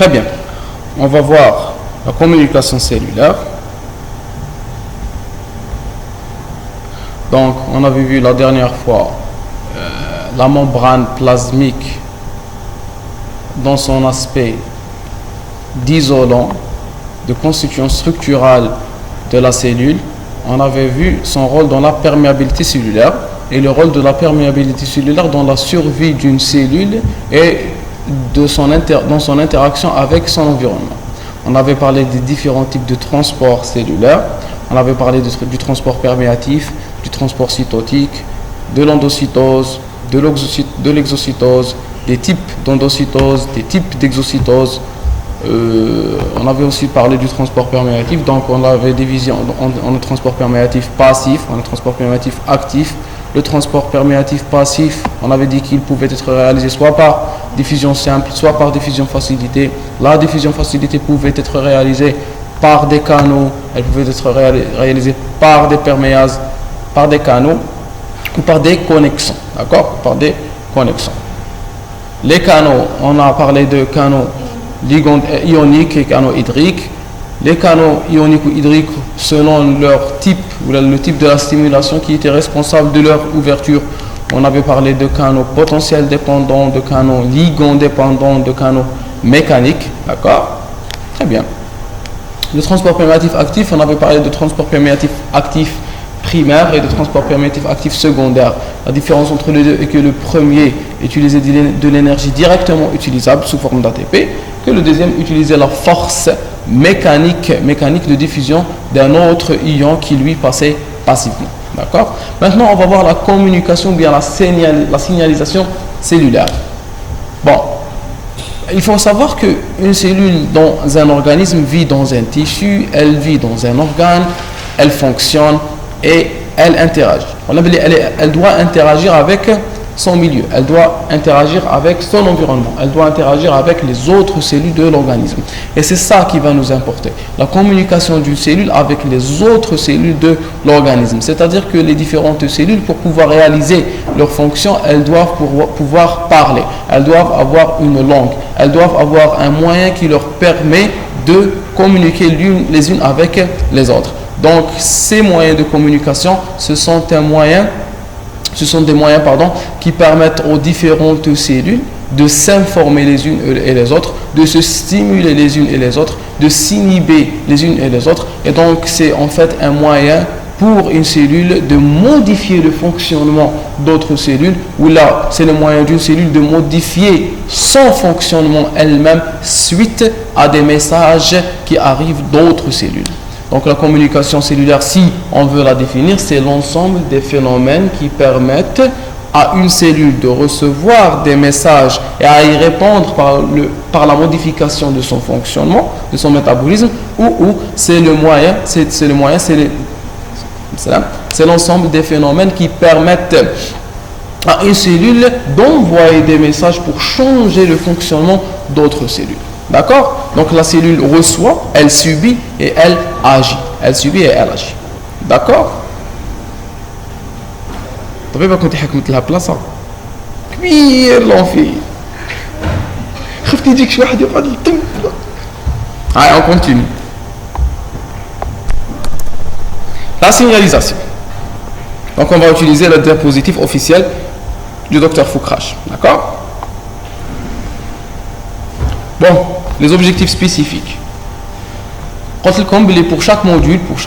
Très bien. On va voir la communication cellulaire. Donc, on avait vu la dernière fois la membrane plasmique dans son aspect d'isolant, de constitution structurale de la cellule. On avait vu son rôle dans la perméabilité cellulaire et le rôle de la perméabilité cellulaire dans la survie d'une cellule et dans son interaction avec son environnement. On avait parlé des différents types de transport cellulaire. On avait parlé du transport perméatif, du transport cytotique, de l'endocytose, de l'exocytose, des types d'endocytose, des types d'exocytose. On avait aussi parlé du transport perméatif, donc on avait divisé en transport perméatif passif, en transport perméatif actif. Le transport perméatif passif, on avait dit qu'il pouvait être réalisé soit par diffusion simple, soit par diffusion facilitée. La diffusion facilitée pouvait être réalisée par des canaux, elle pouvait être réalisée par des perméases, par des canaux ou par des connexions, d'accord, par des connexions. Les canaux, on a parlé de canaux ioniques et canaux hydriques. Les canaux ioniques ou hydriques, selon leur type ou le type de la stimulation qui était responsable de leur ouverture, on avait parlé de canaux potentiels dépendants, de canaux ligands dépendants, de canaux mécaniques, d'accord? Très bien. Le transport perméatif actif, on avait parlé de transport perméatif actif primaire et de transport perméatif actif secondaire. La différence entre les deux est que le premier utilisait de l'énergie directement utilisable sous forme d'ATP, que le deuxième utilisait la force mécanique de diffusion d'un autre ion qui lui passait passivement. D'accord? Maintenant, on va voir la communication, bien la signalisation cellulaire. Bon, il faut savoir qu'une cellule dans un organisme vit dans un tissu, elle vit dans un organe, elle fonctionne et elle interagit. Elle doit interagir avec son milieu, elle doit interagir avec son environnement, elle doit interagir avec les autres cellules de l'organisme. Et c'est ça qui va nous importer, la communication d'une cellule avec les autres cellules de l'organisme. C'est-à-dire que les différentes cellules, pour pouvoir réaliser leurs fonctions, elles doivent pouvoir parler, elles doivent avoir une langue, elles doivent avoir un moyen qui leur permet de communiquer les unes avec les autres. Donc ces moyens de communication, ce sont des moyens qui permettent aux différentes cellules de s'informer les unes et les autres, de se stimuler les unes et les autres, de s'inhiber les unes et les autres. Et donc c'est en fait un moyen pour une cellule de modifier le fonctionnement d'autres cellules, ou là c'est le moyen d'une cellule de modifier son fonctionnement elle-même suite à des messages qui arrivent d'autres cellules. Donc la communication cellulaire, si on veut la définir, c'est l'ensemble des phénomènes qui permettent à une cellule de recevoir des messages et à y répondre par la modification de son fonctionnement, de son métabolisme, ou c'est l'ensemble des phénomènes qui permettent à une cellule d'envoyer des messages pour changer le fonctionnement d'autres cellules. D'accord? Donc la cellule reçoit, elle subit et elle agit. Elle subit et elle agit. D'accord? طبيبة كنت حكمت لها بلاصة كبير لونفي خفت يجيك شي واحد يقعد يطم. Allez, on continue. La signalisation. Donc on va utiliser le diapositive officiel du docteur Foukrach. D'accord? Bon, les objectifs spécifiques. Pour chaque module, pour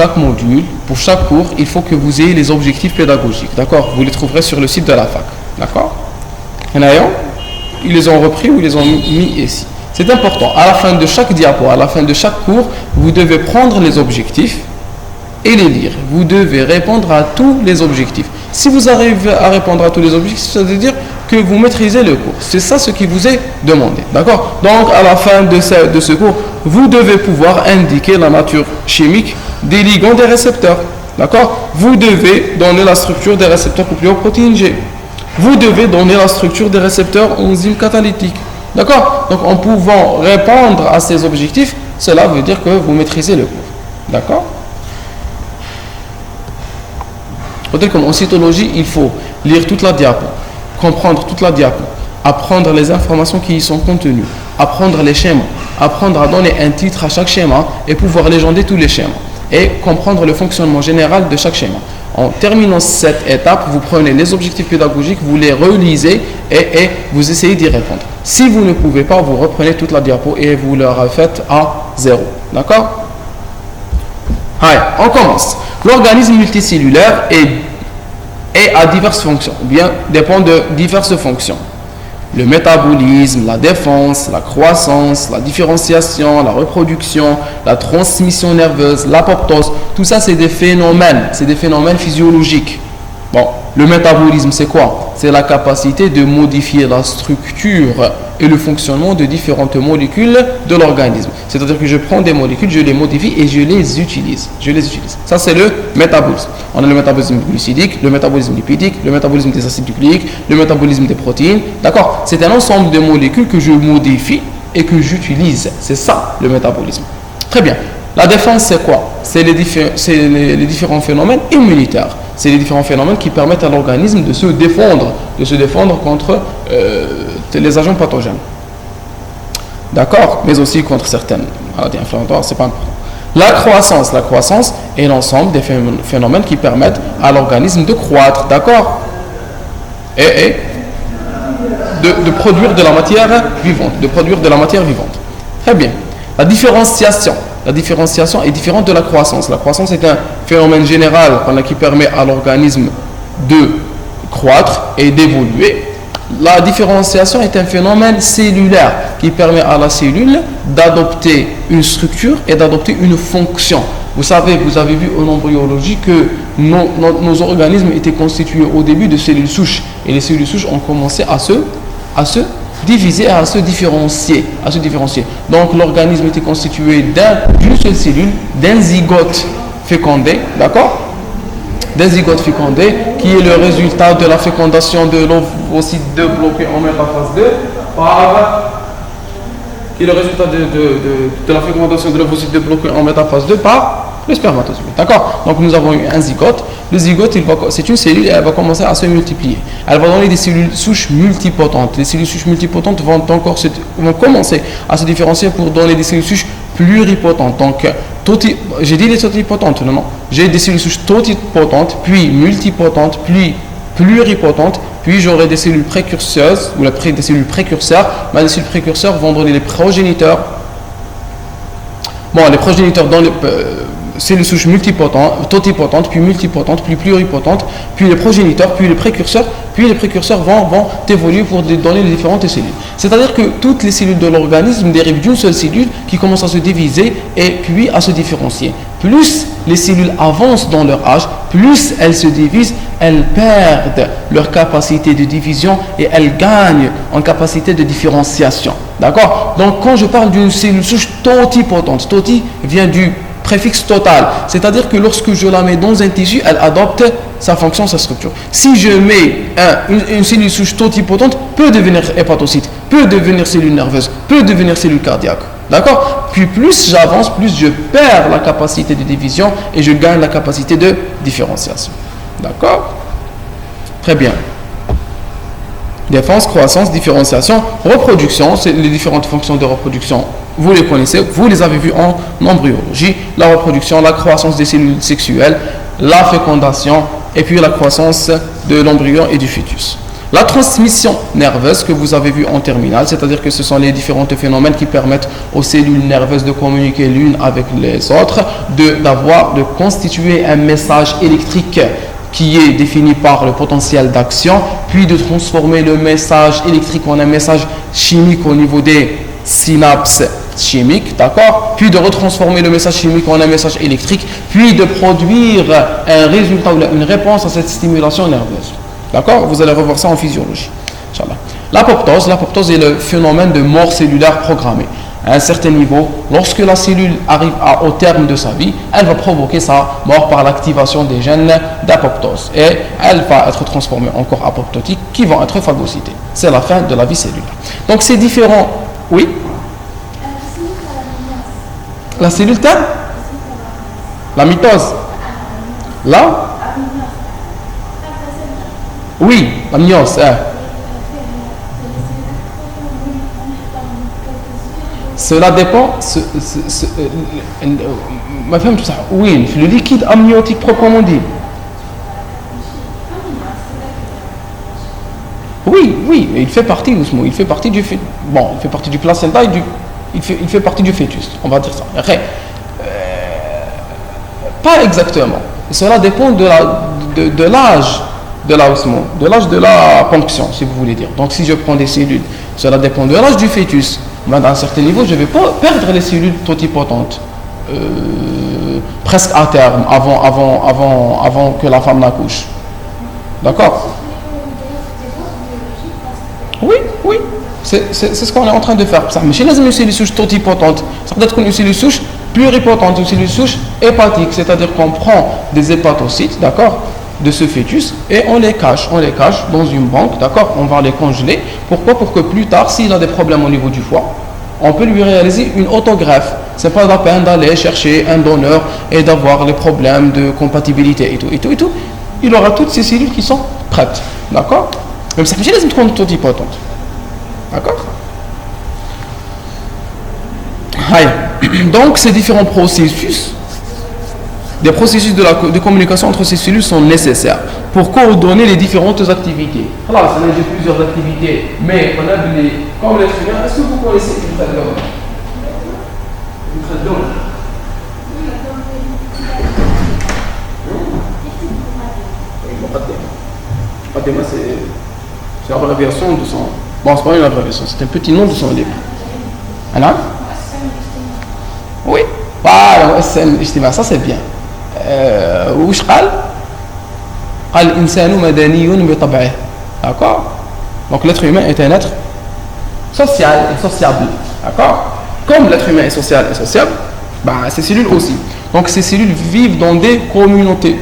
chaque cours, il faut que vous ayez les objectifs pédagogiques. D'accord? Vous les trouverez sur le site de la fac. D'accord? Ils les ont repris ou ils les ont mis ici. C'est important. À la fin de chaque diapo, à la fin de chaque cours, vous devez prendre les objectifs et les lire. Vous devez répondre à tous les objectifs. Si vous arrivez à répondre à tous les objectifs, ça veut dire que vous maîtrisez le cours. C'est ça ce qui vous est demandé. D'accord? Donc, à la fin de ce cours, vous devez pouvoir indiquer la nature chimique des ligands des récepteurs. D'accord? Vous devez donner la structure des récepteurs nucléoprotéine G. Vous devez donner la structure des récepteurs enzymes catalytiques. D'accord? Donc, en pouvant répondre à ces objectifs, cela veut dire que vous maîtrisez le cours. D'accord? Comme en cytologie, il faut lire toute la diapo, comprendre toute la diapo, apprendre les informations qui y sont contenues, apprendre les schémas, apprendre à donner un titre à chaque schéma et pouvoir légender tous les schémas et comprendre le fonctionnement général de chaque schéma. En terminant cette étape, vous prenez les objectifs pédagogiques, vous les relisez et vous essayez d'y répondre. Si vous ne pouvez pas, vous reprenez toute la diapo et vous la refaites à 0. D'accord? Allez, on commence. L'organisme multicellulaire a diverses fonctions, ou bien dépend de diverses fonctions. Le métabolisme, la défense, la croissance, la différenciation, la reproduction, la transmission nerveuse, l'apoptose, tout ça c'est des phénomènes physiologiques. Bon, le métabolisme c'est quoi? C'est la capacité de modifier la structure et le fonctionnement de différentes molécules de l'organisme. C'est-à-dire que je prends des molécules, je les modifie et je les utilise. Ça c'est le métabolisme. On a le métabolisme glucidique, le métabolisme lipidique, le métabolisme des acides nucléiques, le métabolisme des protéines. D'accord? C'est un ensemble de molécules que je modifie et que j'utilise. C'est ça le métabolisme. Très bien. La défense c'est quoi? C'est les différents phénomènes immunitaires. C'est les différents phénomènes qui permettent à l'organisme de se défendre contre les agents pathogènes. D'accord? Mais aussi contre certaines maladies inflammatoires, c'est pas important. La croissance est l'ensemble des phénomènes qui permettent à l'organisme de croître, d'accord? Et de produire de la matière vivante, Très bien. La différenciation est différente de la croissance. La croissance est un phénomène général qui permet à l'organisme de croître et d'évoluer. La différenciation est un phénomène cellulaire qui permet à la cellule d'adopter une structure et d'adopter une fonction. Vous avez vu en embryologie que nos organismes étaient constitués au début de cellules souches. Et les cellules souches ont commencé à se diviser, à se différencier. Donc l'organisme était constitué d'une seule cellule, d'un zygote fécondé, d'accord? D'un zygote fécondé qui est le résultat de la fécondation de l'ovocyte 2 bloqué en métaphase 2 par le spermatozoïde. D'accord? Donc nous avons eu un zygote. Le zygote, c'est une cellule et elle va commencer à se multiplier. Elle va donner des cellules souches multipotentes. Les cellules souches multipotentes vont commencer à se différencier pour donner des cellules souches pluripotentes. Donc, j'ai dit les totipotentes, non. J'ai des cellules souches totipotentes, puis multipotentes, puis pluripotentes, puis j'aurai des cellules précurseuses, ou des cellules précurseurs. Les cellules précurseurs vont donner les progéniteurs. Bon, les progéniteurs dans les cellules souches totipotentes, puis multipotentes, puis pluripotentes, puis les progéniteurs, puis les précurseurs vont évoluer pour donner les différentes cellules. C'est-à-dire que toutes les cellules de l'organisme dérivent d'une seule cellule qui commence à se diviser et puis à se différencier. Plus les cellules avancent dans leur âge, plus elles se divisent, elles perdent leur capacité de division et elles gagnent en capacité de différenciation. D'accord? Donc quand je parle d'une cellule souche totipotente, toti vient du préfixe total, c'est-à-dire que lorsque je la mets dans un tissu, elle adopte sa fonction, sa structure. Si je mets une cellule souche totipotente, peut devenir hépatocyte, peut devenir cellule nerveuse, peut devenir cellule cardiaque. D'accord? Puis plus j'avance, plus je perds la capacité de division et je gagne la capacité de différenciation. D'accord? Très bien. Défense, croissance, différenciation, reproduction, c'est les différentes fonctions de reproduction. Vous les connaissez, vous les avez vues en embryologie. La reproduction, la croissance des cellules sexuelles, la fécondation et puis la croissance de l'embryon et du fœtus. La transmission nerveuse que vous avez vue en terminale, c'est-à-dire que ce sont les différents phénomènes qui permettent aux cellules nerveuses de communiquer l'une avec les autres, de constituer un message électrique qui est défini par le potentiel d'action, puis de transformer le message électrique en un message chimique au niveau des synapses chimiques, d'accord? Puis de retransformer le message chimique en un message électrique, puis de produire un résultat ou une réponse à cette stimulation nerveuse. D'accord? Vous allez revoir ça en physiologie. Inch'Allah. L'apoptose est le phénomène de mort cellulaire programmée. À un certain niveau, lorsque la cellule arrive au terme de sa vie, elle va provoquer sa mort par l'activation des gènes d'apoptose. Et elle va être transformée en corps apoptotiques qui vont être phagocytés. C'est la fin de la vie cellulaire. Donc c'est différent. Oui? La cellule terme? La mitose. Là? Oui, la myose. cela dépend. Ma femme, tout ça. Oui, le liquide amniotique proprement dit. Oui, oui, il fait partie doucement. Il fait partie du bon, il fait partie du placenta et il fait partie du fœtus. On va dire ça. Après, pas exactement. Cela dépend de l'âge de l'osmose, de l'âge de la ponction, si vous voulez dire. Donc, si je prends des cellules, cela dépend de l'âge du fœtus. Mais à un certain niveau, je ne vais pas perdre les cellules totipotentes presque à terme, avant que la femme n'accouche. D'accord? Oui, oui. C'est ce qu'on est en train de faire. Mais chez les cellules souches totipotentes, ça peut être une cellule souche pluripotente, une cellule souche hépatique, c'est-à-dire qu'on prend des hépatocytes, d'accord, de ce fœtus et on les cache dans une banque, d'accord, on va les congeler. Pourquoi? Pour que plus tard, s'il a des problèmes au niveau du foie, on peut lui réaliser une autogreffe. C'est pas la peine d'aller chercher un donneur et d'avoir les problèmes de compatibilité et tout. Il aura toutes ces cellules qui sont prêtes, d'accord. Même ça fait les totipotentes, d'accord. Donc ces différents processus, des processus de communication entre ces cellules sont nécessaires pour coordonner les différentes activités. Alors, ça a plusieurs activités, mais on a comme l'être humain. Est-ce que vous connaissez une traduction? C'est l'abréviation de son. Bon, c'est pas une abréviation, c'est un petit nom de son livre. Alors? Oui, voilà, ça c'est bien. وش قال الإنسان مدني بطبعه. D'accord. Donc l'être humain est un être social et sociable. D'accord. Comme l'être humain est social et sociable, ces cellules aussi. Donc ces cellules vivent dans des communautés.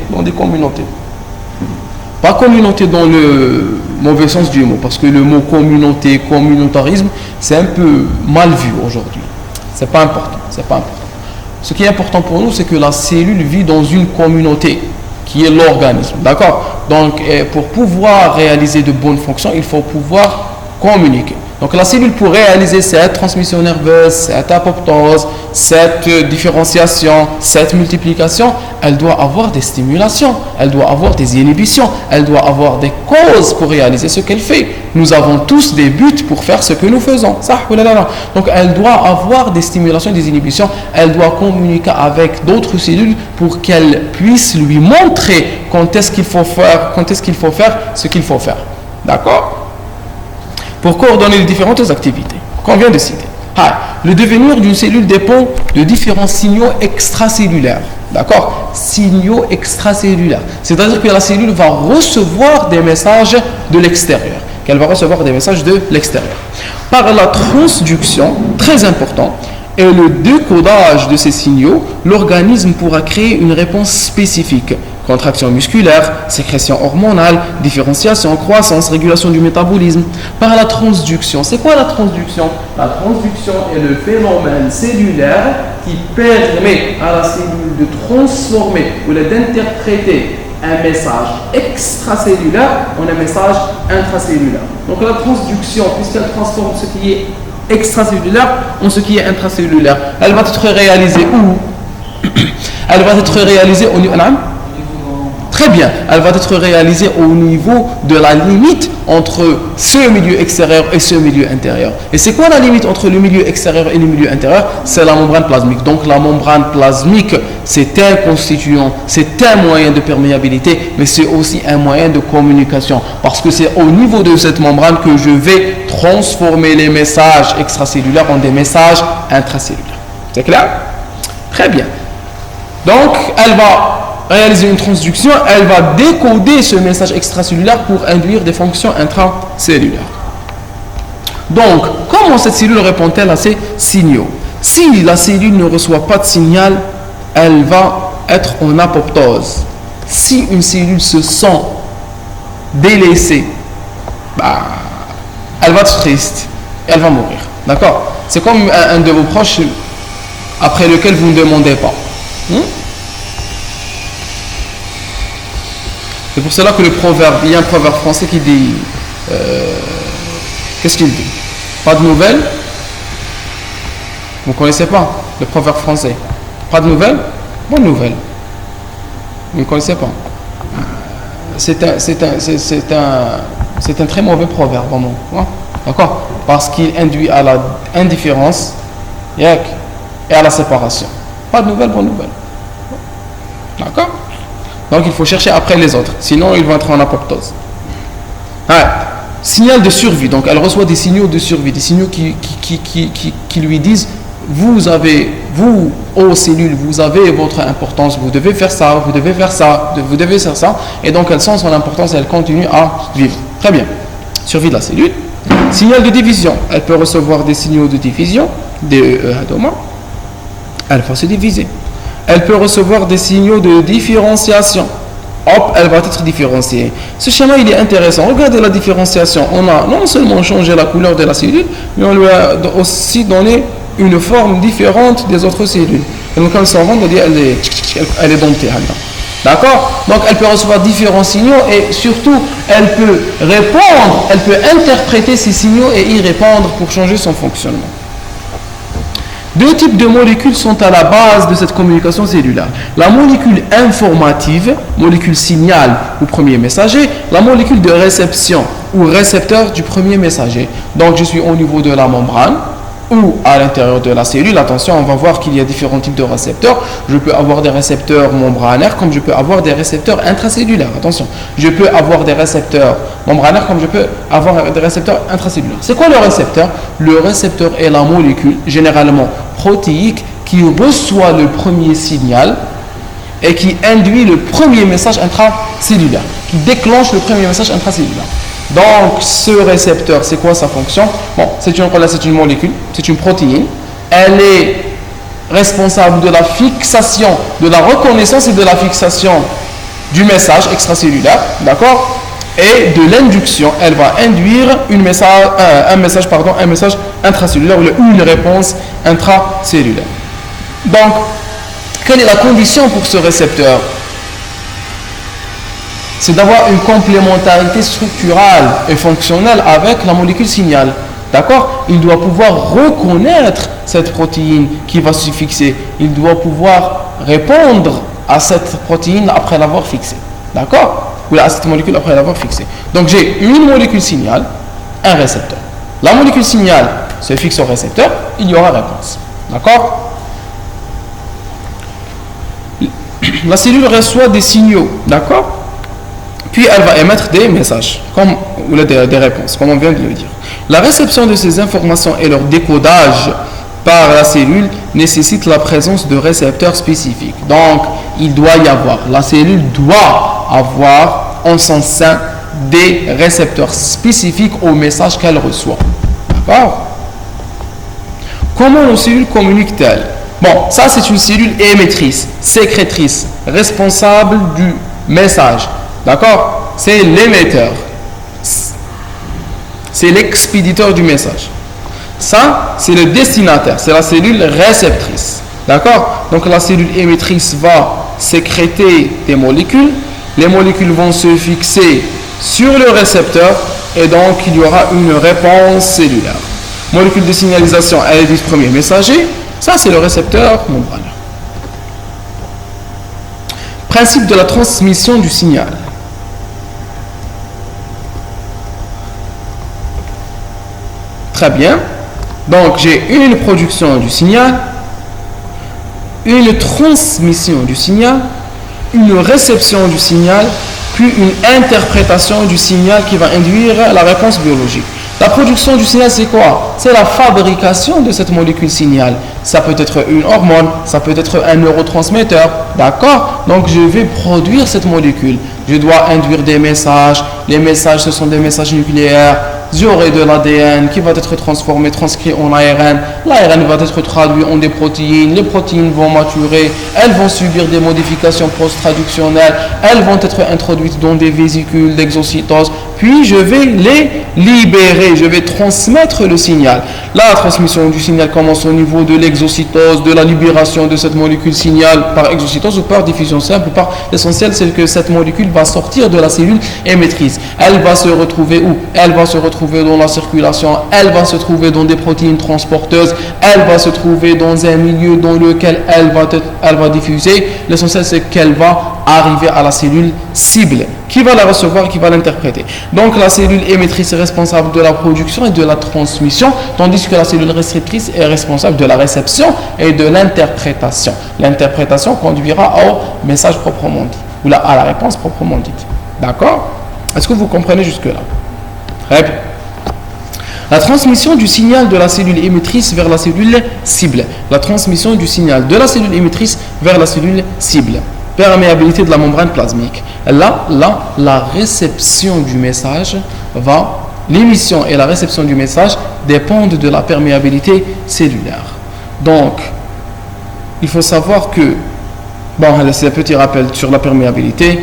Pas communauté dans le mauvais sens du mot, parce que le mot communauté, communautarisme, c'est un peu mal vu aujourd'hui. C'est pas important. Ce qui est important pour nous, c'est que la cellule vit dans une communauté qui est l'organisme. D'accord? Donc, pour pouvoir réaliser de bonnes fonctions, il faut pouvoir communiquer. Donc, la cellule, pour réaliser cette transmission nerveuse, cette apoptose, cette différenciation, cette multiplication, elle doit avoir des stimulations, elle doit avoir des inhibitions, elle doit avoir des causes pour réaliser ce qu'elle fait. Nous avons tous des buts pour faire ce que nous faisons. Ça, donc, elle doit avoir des stimulations et des inhibitions. Elle doit communiquer avec d'autres cellules pour qu'elles puissent lui montrer quand est-ce qu'il faut faire ce qu'il faut faire. D'accord? Pour coordonner les différentes activités qu'on vient de citer. Le devenir d'une cellule dépend de différents signaux extracellulaires. D'accord? Signaux extracellulaires. C'est-à-dire que la cellule va recevoir des messages de l'extérieur. Qu'elle va recevoir des messages de l'extérieur. Par la transduction, très important, et le décodage de ces signaux, l'organisme pourra créer une réponse spécifique. Contraction musculaire, sécrétion hormonale, différenciation, croissance, régulation du métabolisme. Par la transduction. C'est quoi la transduction? La transduction est le phénomène cellulaire qui permet à la cellule de transformer ou d'interpréter un message extracellulaire en un message intracellulaire. Donc la transduction, puisqu'elle transforme ce qui est extracellulaire en ce qui est intracellulaire, elle va être réalisée où? Elle va être réalisée au niveau... Très bien, elle va être réalisée au niveau de la limite entre ce milieu extérieur et ce milieu intérieur. Et c'est quoi la limite entre le milieu extérieur et le milieu intérieur? C'est la membrane plasmique. Donc la membrane plasmique, c'est un constituant, c'est un moyen de perméabilité, mais c'est aussi un moyen de communication. Parce que c'est au niveau de cette membrane que je vais transformer les messages extracellulaires en des messages intracellulaires. C'est clair? Très bien. Donc, elle va réaliser une transduction, elle va décoder ce message extracellulaire pour induire des fonctions intracellulaires. Donc, comment cette cellule répond-elle à ces signaux? Si la cellule ne reçoit pas de signal, elle va être en apoptose. Si une cellule se sent délaissée, elle va être triste, elle va mourir. D'accord? C'est comme un de vos proches après lequel vous ne demandez pas. C'est pour cela que il y a un proverbe français qui dit qu'est-ce qu'il dit? Pas de nouvelles, Vous ne connaissez pas le proverbe français? Pas de nouvelles? Bonne nouvelle. Vous ne connaissez pas? C'est un très mauvais proverbe, vraiment. D'accord? Parce qu'il induit à la indifférence et à la séparation. Pas de nouvelles, bonne nouvelle. D'accord? Donc il faut chercher après les autres, sinon ils vont être en apoptose. Signal de survie, donc elle reçoit des signaux de survie, des signaux qui lui disent vous, aux cellules, vous avez votre importance, vous devez faire ça, vous devez faire ça, vous devez faire ça, et donc elle sent son importance et elle continue à vivre. Très bien. Survie de la cellule. Signal de division, elle peut recevoir des signaux de division, elle va se diviser. Elle peut recevoir des signaux de différenciation. Hop, elle va être différenciée. Ce schéma, il est intéressant. Regardez la différenciation. On a non seulement changé la couleur de la cellule, mais on lui a aussi donné une forme différente des autres cellules. Et donc, quand elle s'en rend, on dit elle est domptée. D'accord? Donc, elle peut recevoir différents signaux et surtout, elle peut répondre, elle peut interpréter ces signaux et y répondre pour changer son fonctionnement. Deux types de molécules sont à la base de cette communication cellulaire. La molécule informative, molécule signal ou premier messager, la molécule de réception ou récepteur du premier messager. Donc je suis au niveau de la membrane ou à l'intérieur de la cellule. Attention, on va voir qu'il y a différents types de récepteurs. Je peux avoir des récepteurs membranaires comme je peux avoir des récepteurs intracellulaires. Attention, je peux avoir des récepteurs membranaires comme je peux avoir des récepteurs intracellulaires. C'est quoi le récepteur? Le récepteur est la molécule, généralement protéique, qui reçoit le premier signal et qui induit le premier message intracellulaire, qui déclenche le premier message intracellulaire. Donc, ce récepteur, c'est quoi sa fonction? Bon, c'est une molécule, c'est une protéine. Elle est responsable de la fixation, de la reconnaissance et de la fixation du message extracellulaire, d'accord? Et de l'induction, elle va induire un message intracellulaire ou une réponse intracellulaire. Donc, quelle est la condition pour ce récepteur? C'est d'avoir une complémentarité structurale et fonctionnelle avec la molécule signal. D'accord? Il doit pouvoir reconnaître cette protéine qui va se fixer. Il doit pouvoir répondre à cette protéine après l'avoir fixée. D'accord? Ou à cette molécule après l'avoir fixée. Donc j'ai une molécule signal, un récepteur. La molécule signal se fixe au récepteur, il y aura réponse. D'accord? La cellule reçoit des signaux. D'accord? Puis elle va émettre des messages, ou des réponses, comme on vient de le dire. La réception de ces informations et leur décodage par la cellule nécessite la présence de récepteurs spécifiques. Donc, il doit y avoir, la cellule doit avoir en son sein des récepteurs spécifiques au message qu'elle reçoit. D'accord? Comment nos cellules communiquent-elles? Bon, ça c'est une cellule émettrice, sécrétrice, responsable du message. D'accord? C'est l'émetteur. C'est l'expéditeur du message. Ça, c'est le destinataire. C'est la cellule réceptrice. D'accord? Donc la cellule émettrice va sécréter des molécules. Les molécules vont se fixer sur le récepteur et donc il y aura une réponse cellulaire. Molécule de signalisation, elle est du premier messager. Ça, c'est le récepteur membranaire. Principe de la transmission du signal. Très bien. Donc, j'ai une production du signal, une transmission du signal, une réception du signal, puis une interprétation du signal qui va induire la réponse biologique. La production du signal, c'est quoi? C'est la fabrication de cette molécule signal. Ça peut être une hormone, ça peut être un neurotransmetteur, d'accord? Donc, je vais produire cette molécule. Je dois induire des messages. Les messages, ce sont des messages nucléaires. J'aurai de l'ADN qui va être transformé, transcrit en ARN. L'ARN va être traduit en des protéines. Les protéines vont maturer. Elles vont subir des modifications post-traductionnelles. Elles vont être introduites dans des vésicules d'exocytose. puis je vais les libérer, je vais transmettre le signal. La transmission du signal commence au niveau de l'exocytose, de la libération de cette molécule signal par exocytose ou par diffusion simple. L'essentiel, c'est que cette molécule va sortir de la cellule émettrice. Elle va se retrouver où? Elle va se retrouver dans la circulation, elle va se trouver dans des protéines transporteuses, elle va se trouver dans un milieu dans lequel elle va diffuser. L'essentiel, c'est qu'elle va arriver à la cellule cible qui va la recevoir, qui va l'interpréter. Donc la cellule émettrice est responsable de la production et de la transmission, tandis que la cellule réceptrice est responsable de la réception et de l'interprétation. L'interprétation conduira au message proprement dit, ou à la réponse proprement dite. D'accord? Est-ce que vous comprenez jusque-là? Très bien. La transmission du signal de la cellule émettrice vers la cellule cible. La transmission du signal de la cellule émettrice vers la cellule cible. Perméabilité de la membrane plasmique. Là, la réception du message l'émission et la réception du message dépendent de la perméabilité cellulaire. Donc, il faut savoir que, c'est un petit rappel sur la perméabilité,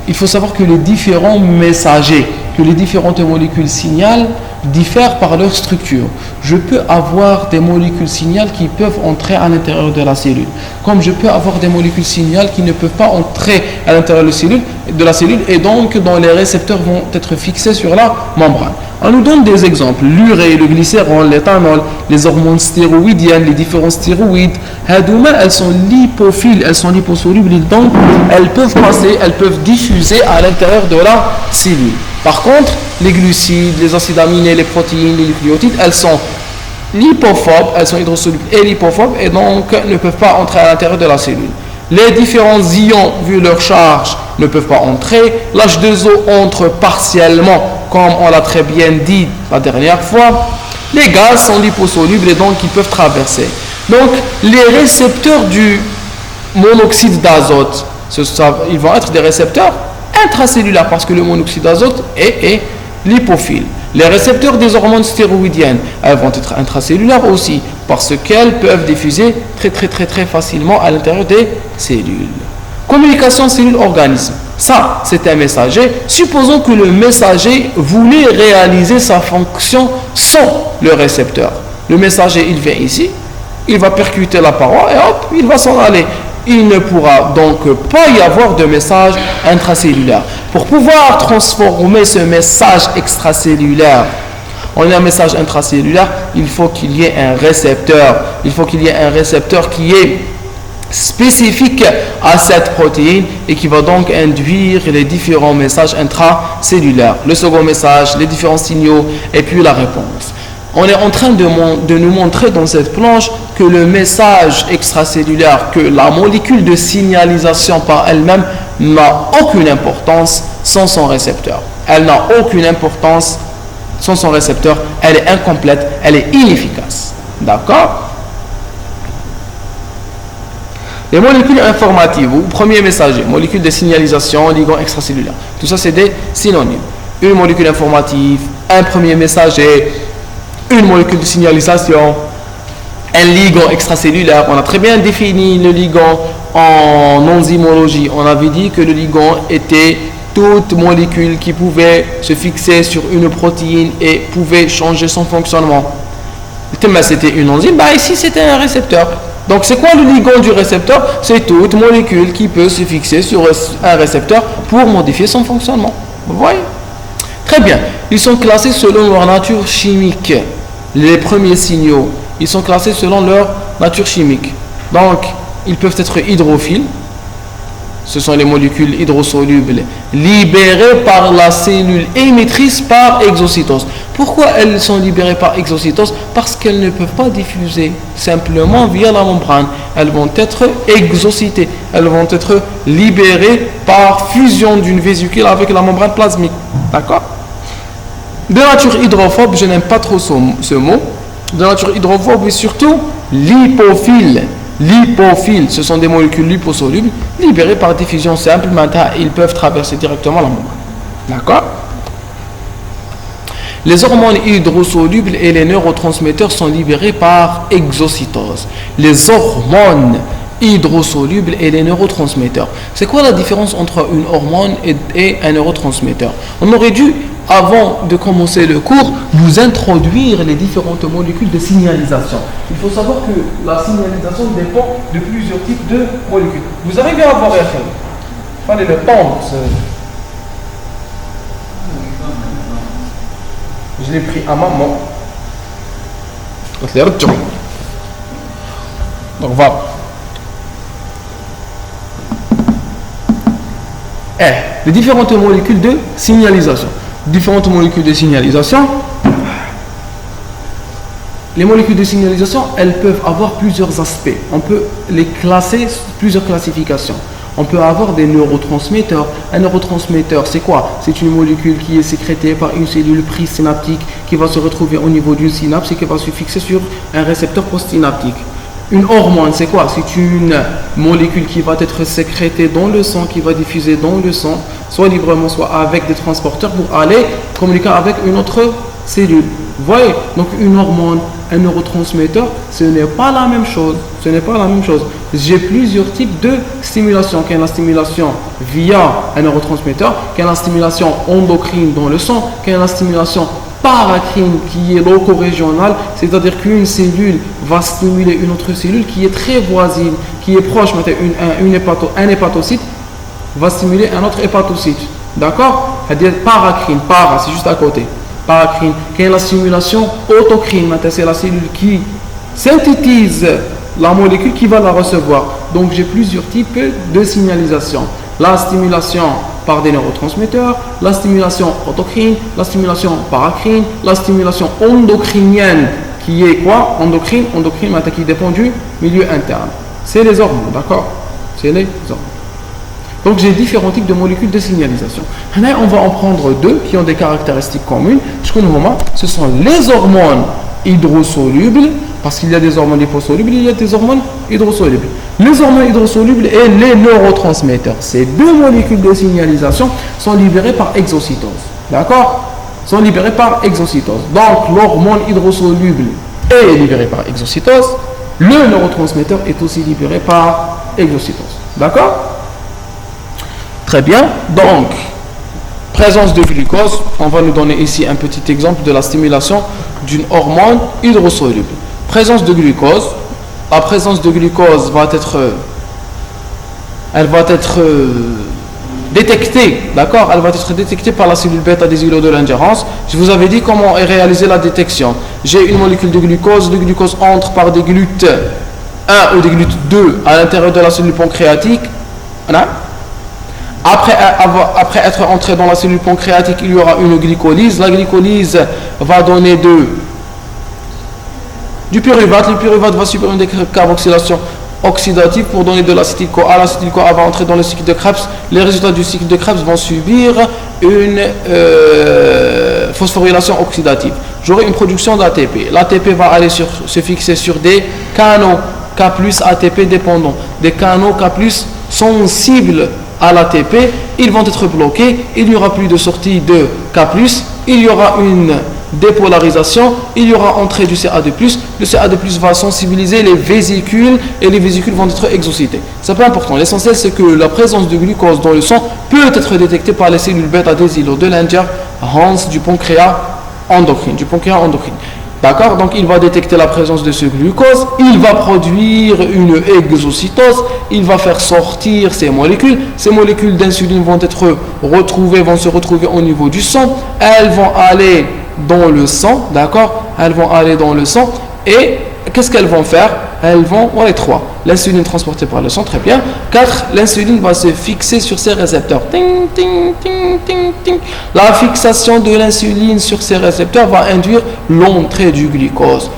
il faut savoir que les différents messagers, que les différentes molécules signal diffèrent par leur structure. Je peux avoir des molécules signal qui peuvent entrer à l'intérieur de la cellule, comme je peux avoir des molécules signal qui ne peuvent pas entrer à l'intérieur de la cellule et donc dont les récepteurs vont être fixés sur la membrane. On nous donne des exemples: l'urée, le glycérol, l'éthanol, les hormones stéroïdiennes, les différents stéroïdes. Elles sont lipophiles, elles sont liposolubles, donc elles peuvent passer, elles peuvent diffuser à l'intérieur de la cellule. Par contre, les glucides, les acides aminés, les protéines, les nucléotides, elles sont lipophobes, elles sont hydrosolubles et lipophobes et donc ne peuvent pas entrer à l'intérieur de la cellule. Les différents ions, vu leur charge, ne peuvent pas entrer. L'H2O entre partiellement, comme on l'a très bien dit la dernière fois. Les gaz sont liposolubles et donc ils peuvent traverser. Donc, les récepteurs du monoxyde d'azote, ils vont être des récepteurs intracellulaires parce que le monoxyde d'azote est lipophile. Les récepteurs des hormones stéroïdiennes, elles vont être intracellulaires aussi parce qu'elles peuvent diffuser très facilement à l'intérieur des cellules. Communication cellule-organisme. Ça, c'est un messager. Supposons que le messager voulait réaliser sa fonction sans le récepteur. Le messager, il vient ici, il va percuter la paroi et hop, il va s'en aller. Il ne pourra donc pas y avoir de message intracellulaire. Pour pouvoir transformer ce message extracellulaire en un message intracellulaire, il faut qu'il y ait un récepteur. Il faut qu'il y ait un récepteur qui est spécifique à cette protéine et qui va donc induire les différents messages intracellulaires. Le second message, les différents signaux et puis la réponse. On est en train de nous montrer dans cette planche que le message extracellulaire, que la molécule de signalisation par elle-même n'a aucune importance sans son récepteur. Elle n'a aucune importance sans son récepteur. Elle est incomplète, elle est inefficace. D'accord? Les molécules informatives ou premier messager, molécules de signalisation, ligand extracellulaire. Tout ça, c'est des synonymes. Une molécule informative, un premier messager, une molécule de signalisation, un ligand extracellulaire. On a très bien défini le ligand en enzymologie. On avait dit que le ligand était toute molécule qui pouvait se fixer sur une protéine et pouvait changer son fonctionnement. C'était une enzyme, ici c'était un récepteur. Donc c'est quoi le ligand du récepteur? C'est toute molécule qui peut se fixer sur un récepteur pour modifier son fonctionnement. Vous voyez? Très bien. Ils sont classés selon leur nature chimique. Les premiers signaux, ils sont classés selon leur nature chimique. Donc, ils peuvent être hydrophiles. Ce sont les molécules hydrosolubles libérées par la cellule émettrice par exocytose. Pourquoi elles sont libérées par exocytose? Parce qu'elles ne peuvent pas diffuser simplement via la membrane. Elles vont être exocytées. Elles vont être libérées par fusion d'une vésicule avec la membrane plasmique. D'accord? De nature hydrophobe, je n'aime pas trop ce mot. De nature hydrophobe et surtout lipophile. Lipophiles, ce sont des molécules liposolubles libérées par diffusion simple. Maintenant, ils peuvent traverser directement la membrane. D'accord? Les hormones hydrosolubles et les neurotransmetteurs sont libérés par exocytose. Les hormones hydrosolubles et les neurotransmetteurs. C'est quoi la différence entre une hormone et un neurotransmetteur? On aurait dû avant de commencer le cours, vous introduire les différentes molécules de signalisation. Il faut savoir que la signalisation dépend de plusieurs types de molécules. Vous arrivez à voir, il fallait le temps. Je l'ai pris à maman. Donc voilà. Les différentes molécules de signalisation. Différentes molécules de signalisation. Les molécules de signalisation, elles peuvent avoir plusieurs aspects. On peut les classer sous plusieurs classifications. On peut avoir des neurotransmetteurs. Un neurotransmetteur, c'est quoi? C'est une molécule qui est sécrétée par une cellule présynaptique qui va se retrouver au niveau d'une synapse et qui va se fixer sur un récepteur postsynaptique. Une hormone, c'est quoi? C'est une molécule qui va être sécrétée dans le sang, qui va diffuser dans le sang, soit librement, soit avec des transporteurs pour aller communiquer avec une autre cellule. Vous voyez? Donc une hormone, un neurotransmetteur, ce n'est pas la même chose. Ce n'est pas la même chose. J'ai plusieurs types de stimulation. Qu'il y a la stimulation via un neurotransmetteur, qu'il y a la stimulation endocrine dans le sang, qu'il y a la stimulation paracrine qui est loco-régionale, c'est-à-dire qu'une cellule va stimuler une autre cellule qui est très voisine, qui est proche, un hépatocyte va stimuler un autre hépatocyte. D'accord? C'est-à-dire paracrine, c'est juste à côté. Paracrine, qui est la stimulation autocrine, c'est la cellule qui synthétise la molécule qui va la recevoir. Donc j'ai plusieurs types de signalisation. La stimulation par des neurotransmetteurs, la stimulation autocrine, la stimulation paracrine, la stimulation endocrinienne qui est quoi? Endocrine qui dépend du milieu interne. C'est les hormones, d'accord? C'est les hormones. Donc j'ai différents types de molécules de signalisation. Là, on va en prendre deux qui ont des caractéristiques communes. Ce sont les hormones hydrosolubles, parce qu'il y a des hormones liposolubles, il y a des hormones hydrosolubles. Les hormones hydrosolubles et les neurotransmetteurs, ces deux molécules de signalisation sont libérées par exocytose. D'accord? Sont libérées par exocytose. Donc l'hormone hydrosoluble est libérée par exocytose. Le neurotransmetteur est aussi libéré par exocytose. D'accord? Très bien. Donc, présence de glucose. On va nous donner ici un petit exemple de la stimulation d'une hormone hydrosoluble. Présence de glucose. La présence de glucose va être détectée, d'accord? Elle va être détectée par la cellule bêta des îlots de l'ingérence. Je vous avais dit comment est réalisée la détection. J'ai une molécule de glucose. Le glucose entre par des glutes 1 ou des glutes 2 à l'intérieur de la cellule pancréatique. Voilà. Après être entré dans la cellule pancréatique, il y aura une glycolyse. La glycolyse va donner du pyruvate. Le pyruvate va subir une décarboxylation oxydative pour donner de l'acétyl-CoA. L'acétyl-CoA va entrer dans le cycle de Krebs. Les résultats du cycle de Krebs vont subir une phosphorylation oxydative. J'aurai une production d'ATP. L'ATP va aller se fixer sur des canaux K+ ATP dépendants, des canaux K+ sensibles à l'ATP, ils vont être bloqués, il n'y aura plus de sortie de K+, il y aura une dépolarisation, il y aura entrée du CA2+, le CA2+ va sensibiliser les vésicules et les vésicules vont être exocitées. C'est pas important, l'essentiel c'est que la présence de glucose dans le sang peut être détectée par les cellules bêta des îlots de l'ingérence du pancréas endocrine, D'accord? Donc il va détecter la présence de ce glucose, il va produire une exocytose, il va faire sortir ces molécules d'insuline vont se retrouver au niveau du sang, elles vont aller dans le sang, d'accord? Elles vont aller dans le sang et qu'est-ce qu'elles vont faire? Elles vont, voilà 3, l'insuline transportée par le sang, très bien. 4, l'insuline va se fixer sur ses récepteurs. Ting, ting, ting, ting, ting. La fixation de l'insuline sur ces récepteurs va induire l'entrée du glucose.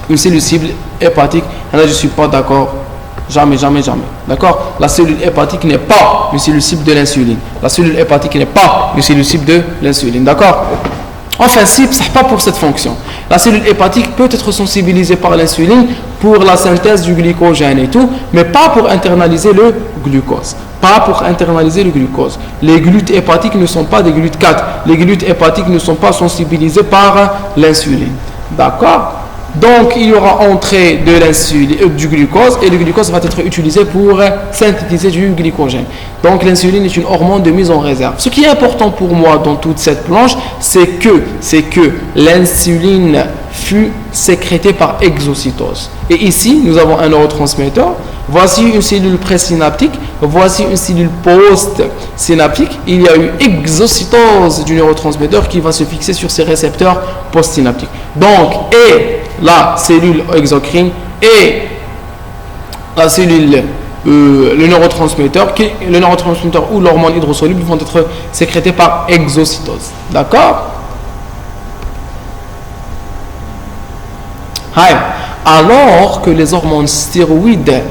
Une cellule cible hépatique, et là je ne suis pas d'accord. Jamais. D'accord? La cellule hépatique n'est pas une cellule cible de l'insuline. D'accord? Enfin, cible, ça pas pour cette fonction. La cellule hépatique peut être sensibilisée par l'insuline pour la synthèse du glycogène et tout, mais pas pour internaliser le glucose. Les glutes hépatiques ne sont pas des glutes 4. Les glutes hépatiques ne sont pas sensibilisés par l'insuline. D'accord? Donc, il y aura entrée de l'insuline, du glucose, et le glucose va être utilisé pour synthétiser du glycogène. Donc, l'insuline est une hormone de mise en réserve. Ce qui est important pour moi dans toute cette planche, c'est que l'insuline fut sécrétée par exocytose. Et ici, nous avons un neurotransmetteur. Voici une cellule présynaptique, voici une cellule post-synaptique. Il y a eu exocytose du neurotransmetteur qui va se fixer sur ces récepteurs post-synaptiques. Donc, et la cellule exocrine et la cellule, le neurotransmetteur ou l'hormone hydrosoluble vont être sécrétés par exocytose. D'accord? Alors que les hormones stéroïdes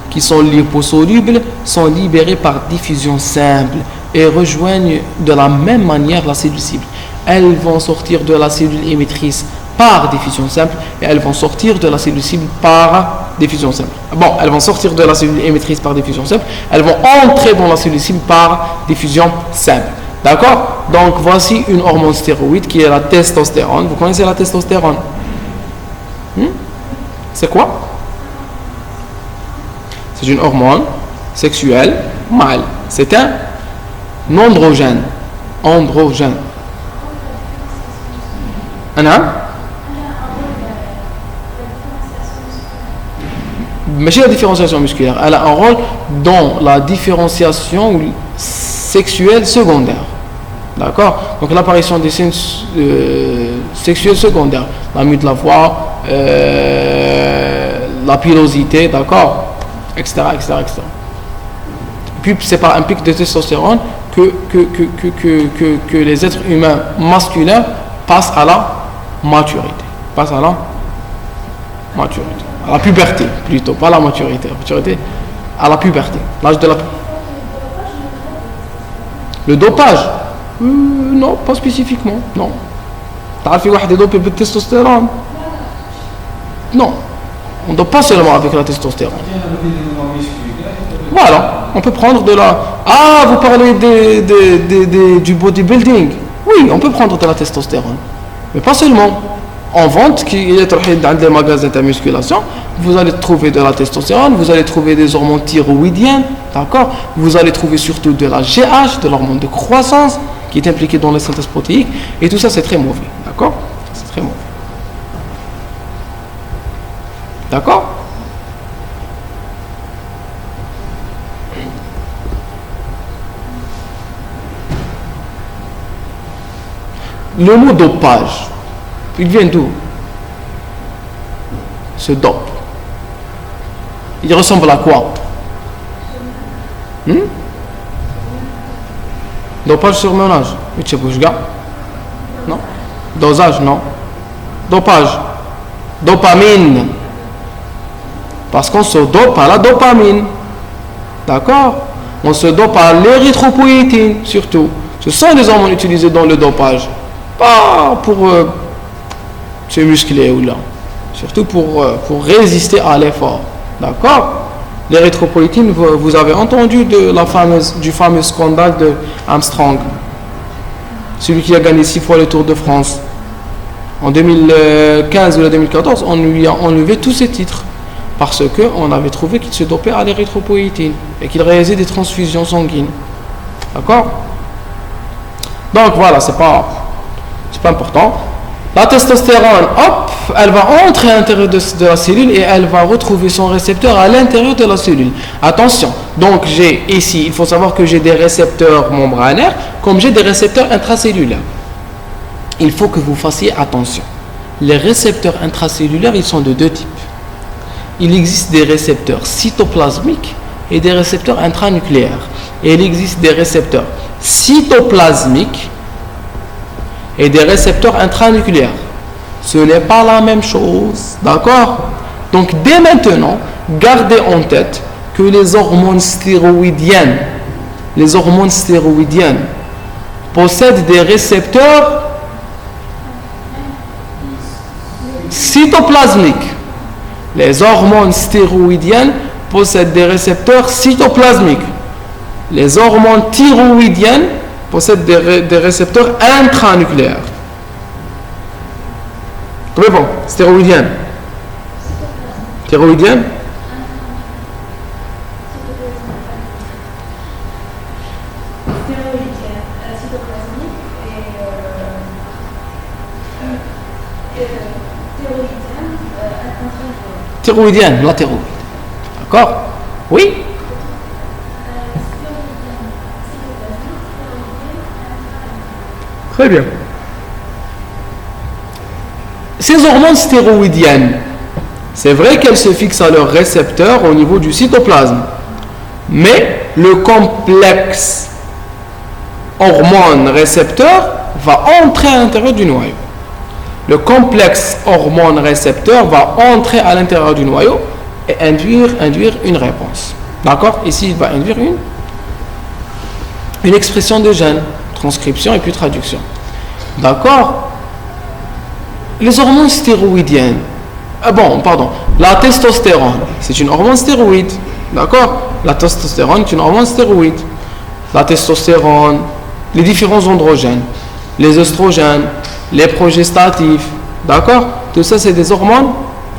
qui sont liposolubles sont libérées par diffusion simple et rejoignent de la même manière la cellule cible. Elles vont sortir de la cellule émettrice par diffusion simple et elles vont sortir de la cellule cible par diffusion simple. Bon, elles vont sortir de la cellule émettrice par diffusion simple, elles vont entrer dans la cellule cible par diffusion simple. D'accord? Donc voici une hormone stéroïde qui est la testostérone. Vous connaissez la testostérone? C'est quoi? C'est une hormone sexuelle mâle. C'est un androgène. Androgène. Mais la différenciation musculaire, elle a un rôle dans la différenciation sexuelle secondaire. D'accord? Donc l'apparition des signes sexuels secondaires, la mue de la voix, la pilosité, d'accord, etc., etc., etc. Puis c'est par un pic de testostérone que les êtres humains masculins passent à la maturité. Passent à la maturité. À la puberté, plutôt, pas la maturité. La maturité, à la puberté. L'âge de la... Le dopage non, pas spécifiquement, non. تعرف في واحد يدوبي بالتستوستيرون؟ Non, on ne dope pas seulement avec la testostérone. Voilà, on peut prendre de la... Ah, vous parlez du bodybuilding. Oui, on peut prendre de la testostérone. Mais pas seulement. En vente, qui est dans des magasins de musculation, vous allez trouver de la testostérone, vous allez trouver des hormones thyroïdiennes, d'accord? Vous allez trouver surtout de la GH, de l'hormone de croissance, qui est impliquée dans les synthèses protéiques, et tout ça c'est très mauvais, d'accord? C'est très mauvais. D'accord? Le mot dopage, il vient d'où? Ce dope. Il ressemble à quoi? Dopage surmenage. Non. Dosage, non. Dopage. Dopamine. Parce qu'on se dope à la dopamine. D'accord? On se dope à l'érythropoïétine, surtout. Ce sont les hormones utilisées dans le dopage. Pas pour se muscler ou là. Surtout pour résister à l'effort. D'accord? L'érythropoïétine, vous avez entendu du fameux scandale de Armstrong. Celui qui a gagné 6 fois le Tour de France. En 2015 ou 2014, on lui a enlevé tous ses titres. Parce qu'on avait trouvé qu'il se dopait à l'érythropoïétine et qu'il réalisait des transfusions sanguines. D'accord? Donc voilà, c'est pas important. La testostérone, hop, elle va entrer à l'intérieur de la cellule et elle va retrouver son récepteur à l'intérieur de la cellule. Attention, donc j'ai ici, il faut savoir que j'ai des récepteurs membranaires comme j'ai des récepteurs intracellulaires. Il faut que vous fassiez attention. Les récepteurs intracellulaires, ils sont de deux types. Il existe des récepteurs cytoplasmiques et des récepteurs intranucléaires. Et il existe des récepteurs cytoplasmiques et des récepteurs intranucléaires. Ce n'est pas la même chose, d'accord? Donc dès maintenant, gardez en tête que les hormones stéroïdiennes possèdent des récepteurs cytoplasmiques. Les hormones stéroïdiennes possèdent des récepteurs cytoplasmiques. Les hormones thyroïdiennes possèdent des récepteurs intranucléaires. Très bon, stéroïdienne. Thyroïdienne. Thyroïdienne, la thyroïde. D'accord? Oui? Très bien. Ces hormones stéroïdiennes, c'est vrai qu'elles se fixent à leur récepteur au niveau du cytoplasme, mais le complexe hormone-récepteur va entrer à l'intérieur du noyau. Le complexe hormone-récepteur va entrer à l'intérieur du noyau et induire une réponse. D'accord? Ici, il va induire une expression de gène, transcription et puis traduction. D'accord? Les hormones stéroïdiennes, la testostérone, c'est une hormone stéroïde. D'accord? La testostérone est une hormone stéroïde. La testostérone, les différents androgènes, les œstrogènes, les progestatifs, d'accord? Tout ça, c'est des hormones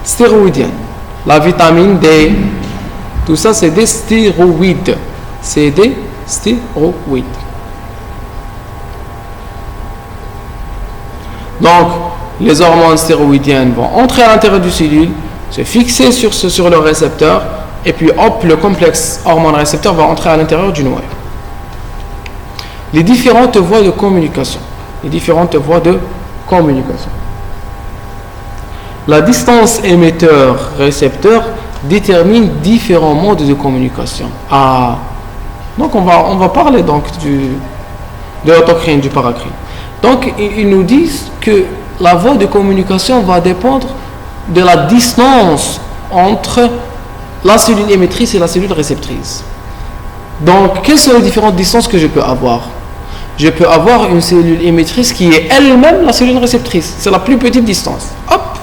stéroïdiennes. La vitamine D, tout ça, c'est des stéroïdes. C'est des stéroïdes. Donc, les hormones stéroïdiennes vont entrer à l'intérieur du cellule, se fixer sur le récepteur, et puis hop, le complexe hormone-récepteur va entrer à l'intérieur du noyau. Les différentes voies de communication. La distance émetteur-récepteur détermine différents modes de communication. Donc on va parler donc de l'autocrine, du paracrine. Donc ils nous disent que la voie de communication va dépendre de la distance entre la cellule émettrice et la cellule réceptrice. Donc quelles sont les différentes distances que je peux avoir? Je peux avoir une cellule émettrice qui est elle-même la cellule réceptrice. C'est la plus petite distance. Hop,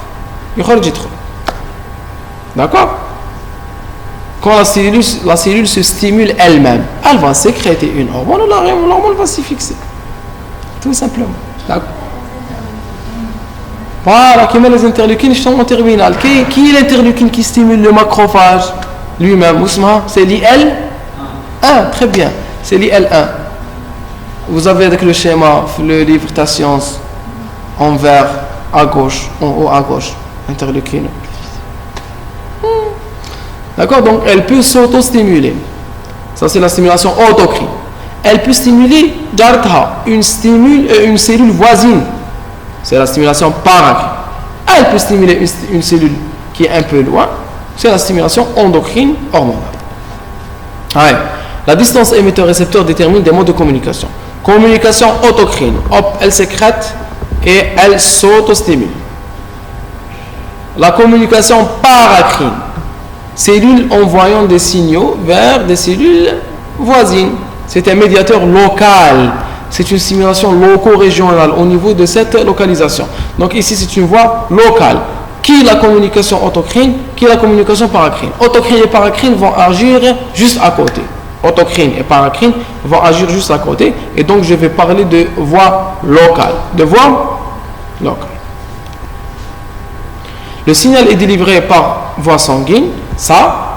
d'accord? Quand la cellule se stimule elle-même, elle va sécréter une hormone, l'hormone va s'y fixer. Tout simplement. D'accord? Voilà, qui met les interleukines, je tombe en terminale. Qui est l'interleukine qui stimule le macrophage lui-même? C'est l'IL-1. Très bien, c'est l'IL-1. Vous avez avec le schéma, le livre Ta Science, en vert à gauche, en haut à gauche, interleukine. D'accord? Donc elle peut s'auto-stimuler. Ça, c'est la stimulation autocrine. Elle peut stimuler une cellule voisine. C'est la stimulation paracrine. Elle peut stimuler une cellule qui est un peu loin. C'est la stimulation endocrine hormonale. Ouais. La distance émetteur-récepteur détermine des modes de communication. Communication autocrine. Hop, elle sécrète et elle s'auto-stimule. La communication paracrine. Cellules envoyant des signaux vers des cellules voisines. C'est un médiateur local. C'est une stimulation loco-régionale au niveau de cette localisation. Donc ici, c'est une voie locale. Qui est la communication autocrine? Qui est la communication paracrine? Autocrine et paracrine vont agir juste à côté. Autocrine et paracrine vont agir juste à côté. Et donc, je vais parler de voie locale. Le signal est délivré par voie sanguine. Ça,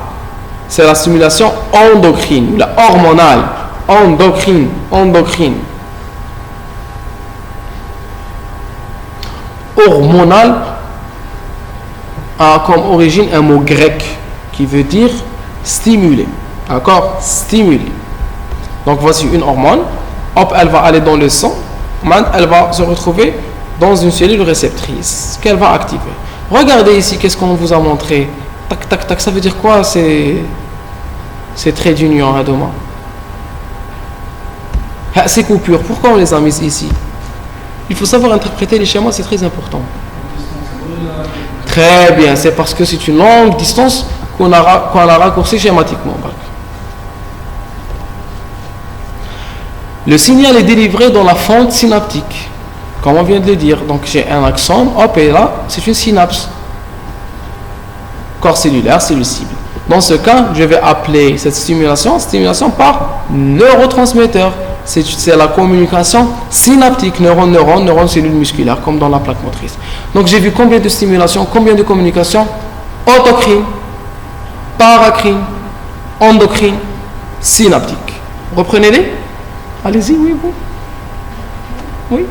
c'est la stimulation endocrine, la hormonale. Endocrine. Hormonal a comme origine un mot grec qui veut dire stimuler. D'accord? Stimuler. Donc voici une hormone. Hop, elle va aller dans le sang. Elle va se retrouver dans une cellule réceptrice qu'elle va activer. Regardez ici, qu'est-ce qu'on vous a montré? Tac, tac, tac. Ça veut dire quoi ces traits d'union à demain? Ces coupures, pourquoi on les a mises ici? Il faut savoir interpréter les schémas, c'est très important. Très bien, c'est parce que c'est une longue distance qu'on a raccourci schématiquement. Le signal est délivré dans la fente synaptique, comme on vient de le dire. Donc j'ai un axone, hop, et là, c'est une synapse. Corps cellulaire, cellule cible. Dans ce cas, je vais appeler cette stimulation par neurotransmetteur. C'est la communication synaptique, neurone, cellule musculaire, comme dans la plaque motrice. Donc j'ai vu combien de stimulation, combien de communication autocrine, paracrine, endocrine, synaptique. Reprenez-les. Allez-y, oui, vous. Oui.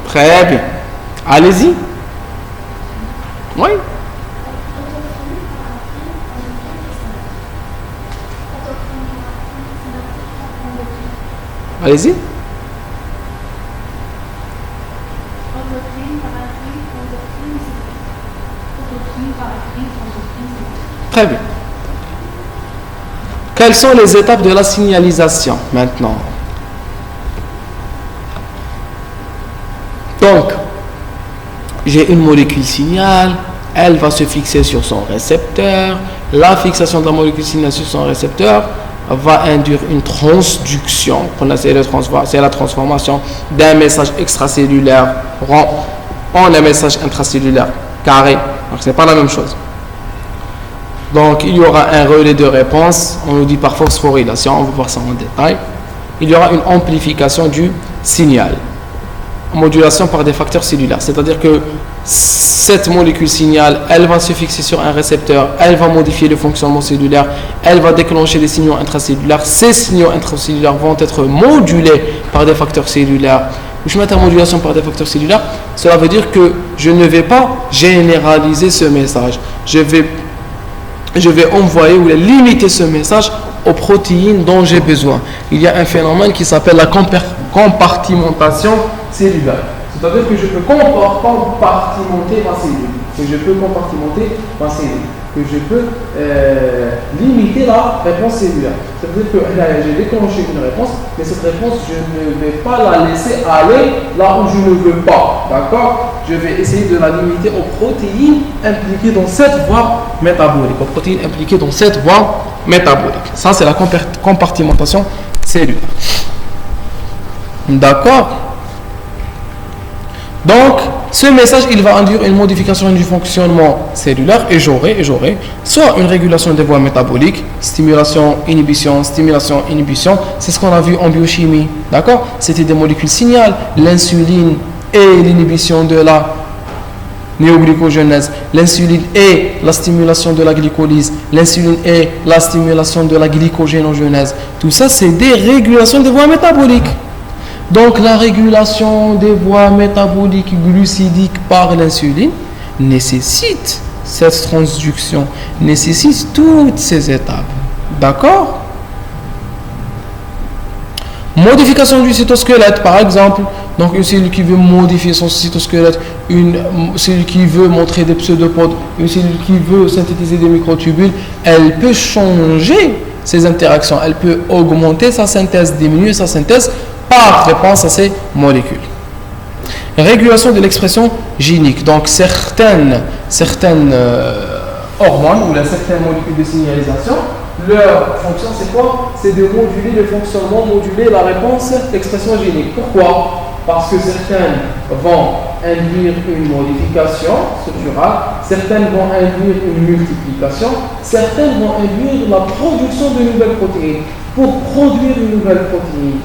Très bien. Allez-y. Oui. Allez-y. Très bien. Quelles sont les étapes de la signalisation maintenant? Donc, j'ai une molécule signal, elle va se fixer sur son récepteur. La fixation de la molécule signal sur son récepteur va induire une transduction, c'est la transformation d'un message extracellulaire rond en un message intracellulaire carré. Donc, ce n'est pas la même chose. Donc, il y aura un relais de réponse, on nous dit par phosphorylation, on va voir ça en détail. Il y aura une amplification du signal, modulation par des facteurs cellulaires, c'est-à-dire que cette molécule signal, elle va se fixer sur un récepteur, elle va modifier le fonctionnement cellulaire, elle va déclencher des signaux intracellulaires. Ces signaux intracellulaires vont être modulés par des facteurs cellulaires. Je mets la modulation par des facteurs cellulaires, cela veut dire que je ne vais pas généraliser ce message. Je vais envoyer ou limiter ce message aux protéines dont j'ai besoin. Il y a un phénomène qui s'appelle la compartimentation cellulaire. C'est-à-dire que je peux compartimenter ma cellule, que je peux compartimenter ma cellule, que je peux limiter la réponse cellulaire. C'est-à-dire que j'ai déclenché une réponse, mais cette réponse, je ne vais pas la laisser aller là où je ne veux pas. D'accord? Je vais essayer de la limiter aux protéines impliquées dans cette voie métabolique. Aux protéines impliquées dans cette voie métabolique. Ça, c'est la compartimentation cellulaire. D'accord? Donc, ce message, il va induire une modification du fonctionnement cellulaire et j'aurai soit une régulation des voies métaboliques, stimulation, inhibition, c'est ce qu'on a vu en biochimie, d'accord? C'était des molécules signal, l'insuline et l'inhibition de la néoglycogénèse, l'insuline et la stimulation de la glycolyse, l'insuline et la stimulation de la glycogénogenèse. Tout ça, c'est des régulations des voies métaboliques. Donc la régulation des voies métaboliques glucidiques par l'insuline nécessite cette transduction, nécessite toutes ces étapes. D'accord? Modification du cytosquelette, par exemple. Donc une cellule qui veut modifier son cytosquelette, une cellule qui veut montrer des pseudopodes, une cellule qui veut synthétiser des microtubules, elle peut changer ses interactions, elle peut augmenter sa synthèse, diminuer sa synthèse par réponse à ces molécules. Régulation de l'expression génique. Donc certaines hormones ou certaines molécules de signalisation, leur fonction c'est quoi? C'est de moduler le fonctionnement, moduler la réponse expression génique. Pourquoi? Parce que certaines vont induire une modification structurale, certaines vont induire une multiplication, certaines vont induire la production de nouvelles protéines. Pour produire une nouvelle protéine,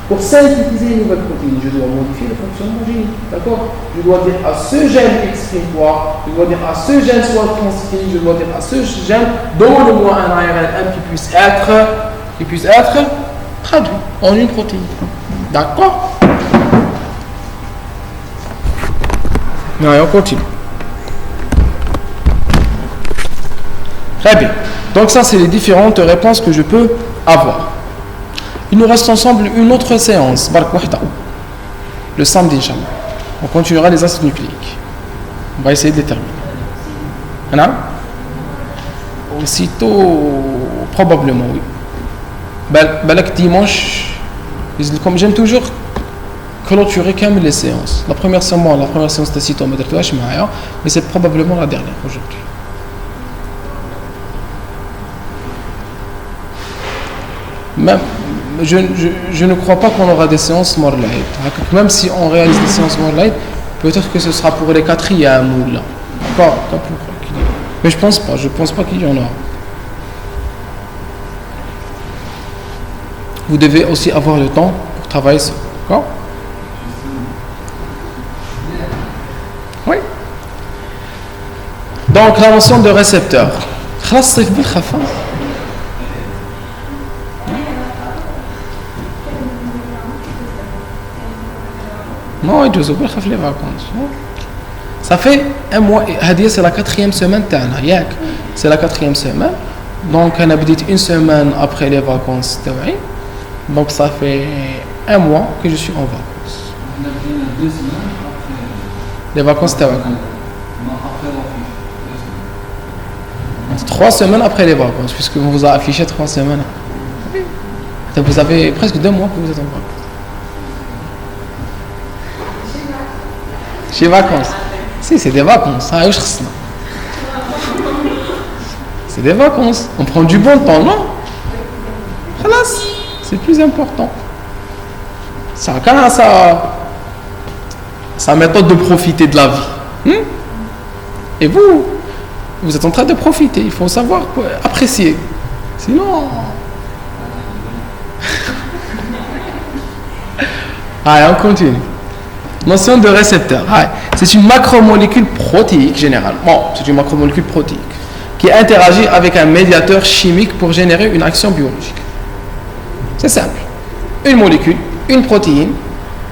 pour synthétiser une nouvelle protéine, je dois modifier le fonctionnement génique. D'accord? Je dois dire à ce gène exprime-toi, je dois dire à ce gène soit transcrit, je dois dire à ce gène donne-moi un ARN qui puisse être traduit en une protéine. D'accord? Allez, on continue. Très bien. Donc ça, c'est les différentes réponses que je peux avoir. Il nous reste ensemble une autre séance, le samedi, Inch'Allah. On continuera les acides nucléiques. On va essayer de les terminer. Aussitôt, probablement, oui. Balak dimanche, comme j'aime toujours clôturer quand même les séances. La première séance c'était sitôt, mais c'est probablement la dernière aujourd'hui. Même, je ne crois pas qu'on aura des séances morlaïd. Même si on réalise des séances morlaïd, peut-être que ce sera pour les quatrièmes ou là. D'accord. Mais je pense pas qu'il y en aura. Vous devez aussi avoir le temps travailler seul. D'accord? Oui. Donc la notion de récepteur. Non, il doit pas les vacances. Ça fait un mois. C'est la 4e semaine. C'est la 4e semaine. Donc on a dit une semaine après les vacances. Donc ça fait un mois que je suis en vacances. On a dit 2 semaines après. Les vacances c'était quand? Non, après l'affiche. 3 semaines après les vacances, puisque vous vous avez affiché 3 semaines. Donc vous avez presque 2 mois que vous êtes en vacances. Chez vacances. Si, c'est des vacances. C'est des vacances. On prend du bon temps, non? C'est plus important. Ça a sa méthode de profiter de la vie. Et vous êtes en train de profiter. Il faut savoir apprécier. Sinon... Allez, on continue. Notion de récepteur. C'est une macromolécule protéique généralement. C'est une macromolécule protéique qui interagit avec un médiateur chimique pour générer une action biologique. C'est simple. Une molécule, une protéine,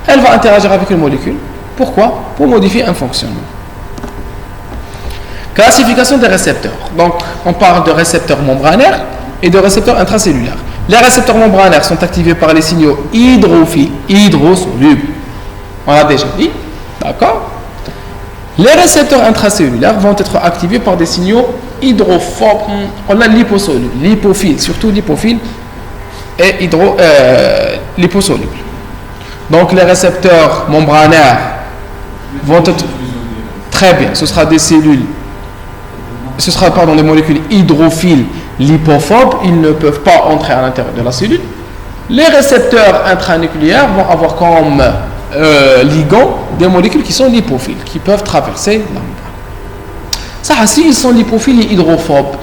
elle va interagir avec une molécule. Pourquoi? Pour modifier un fonctionnement. Classification des récepteurs. Donc, on parle de récepteurs membranaires et de récepteurs intracellulaires. Les récepteurs membranaires sont activés par les signaux hydrophiles, hydrosolubles. On l'a déjà dit, d'accord? Les récepteurs intracellulaires vont être activés par des signaux hydrophobes. On a liposolubles, lipophiles, surtout lipophiles et liposolubles. Donc les récepteurs membranaires vont être très bien. Ce sera des cellules, des molécules hydrophiles, lipophobes. Ils ne peuvent pas entrer à l'intérieur de la cellule. Les récepteurs intranucléaires vont avoir comme ligand des molécules qui sont lipophiles, qui peuvent traverser la membrane. Ça, si ils sont lipophiles et hydrophobes,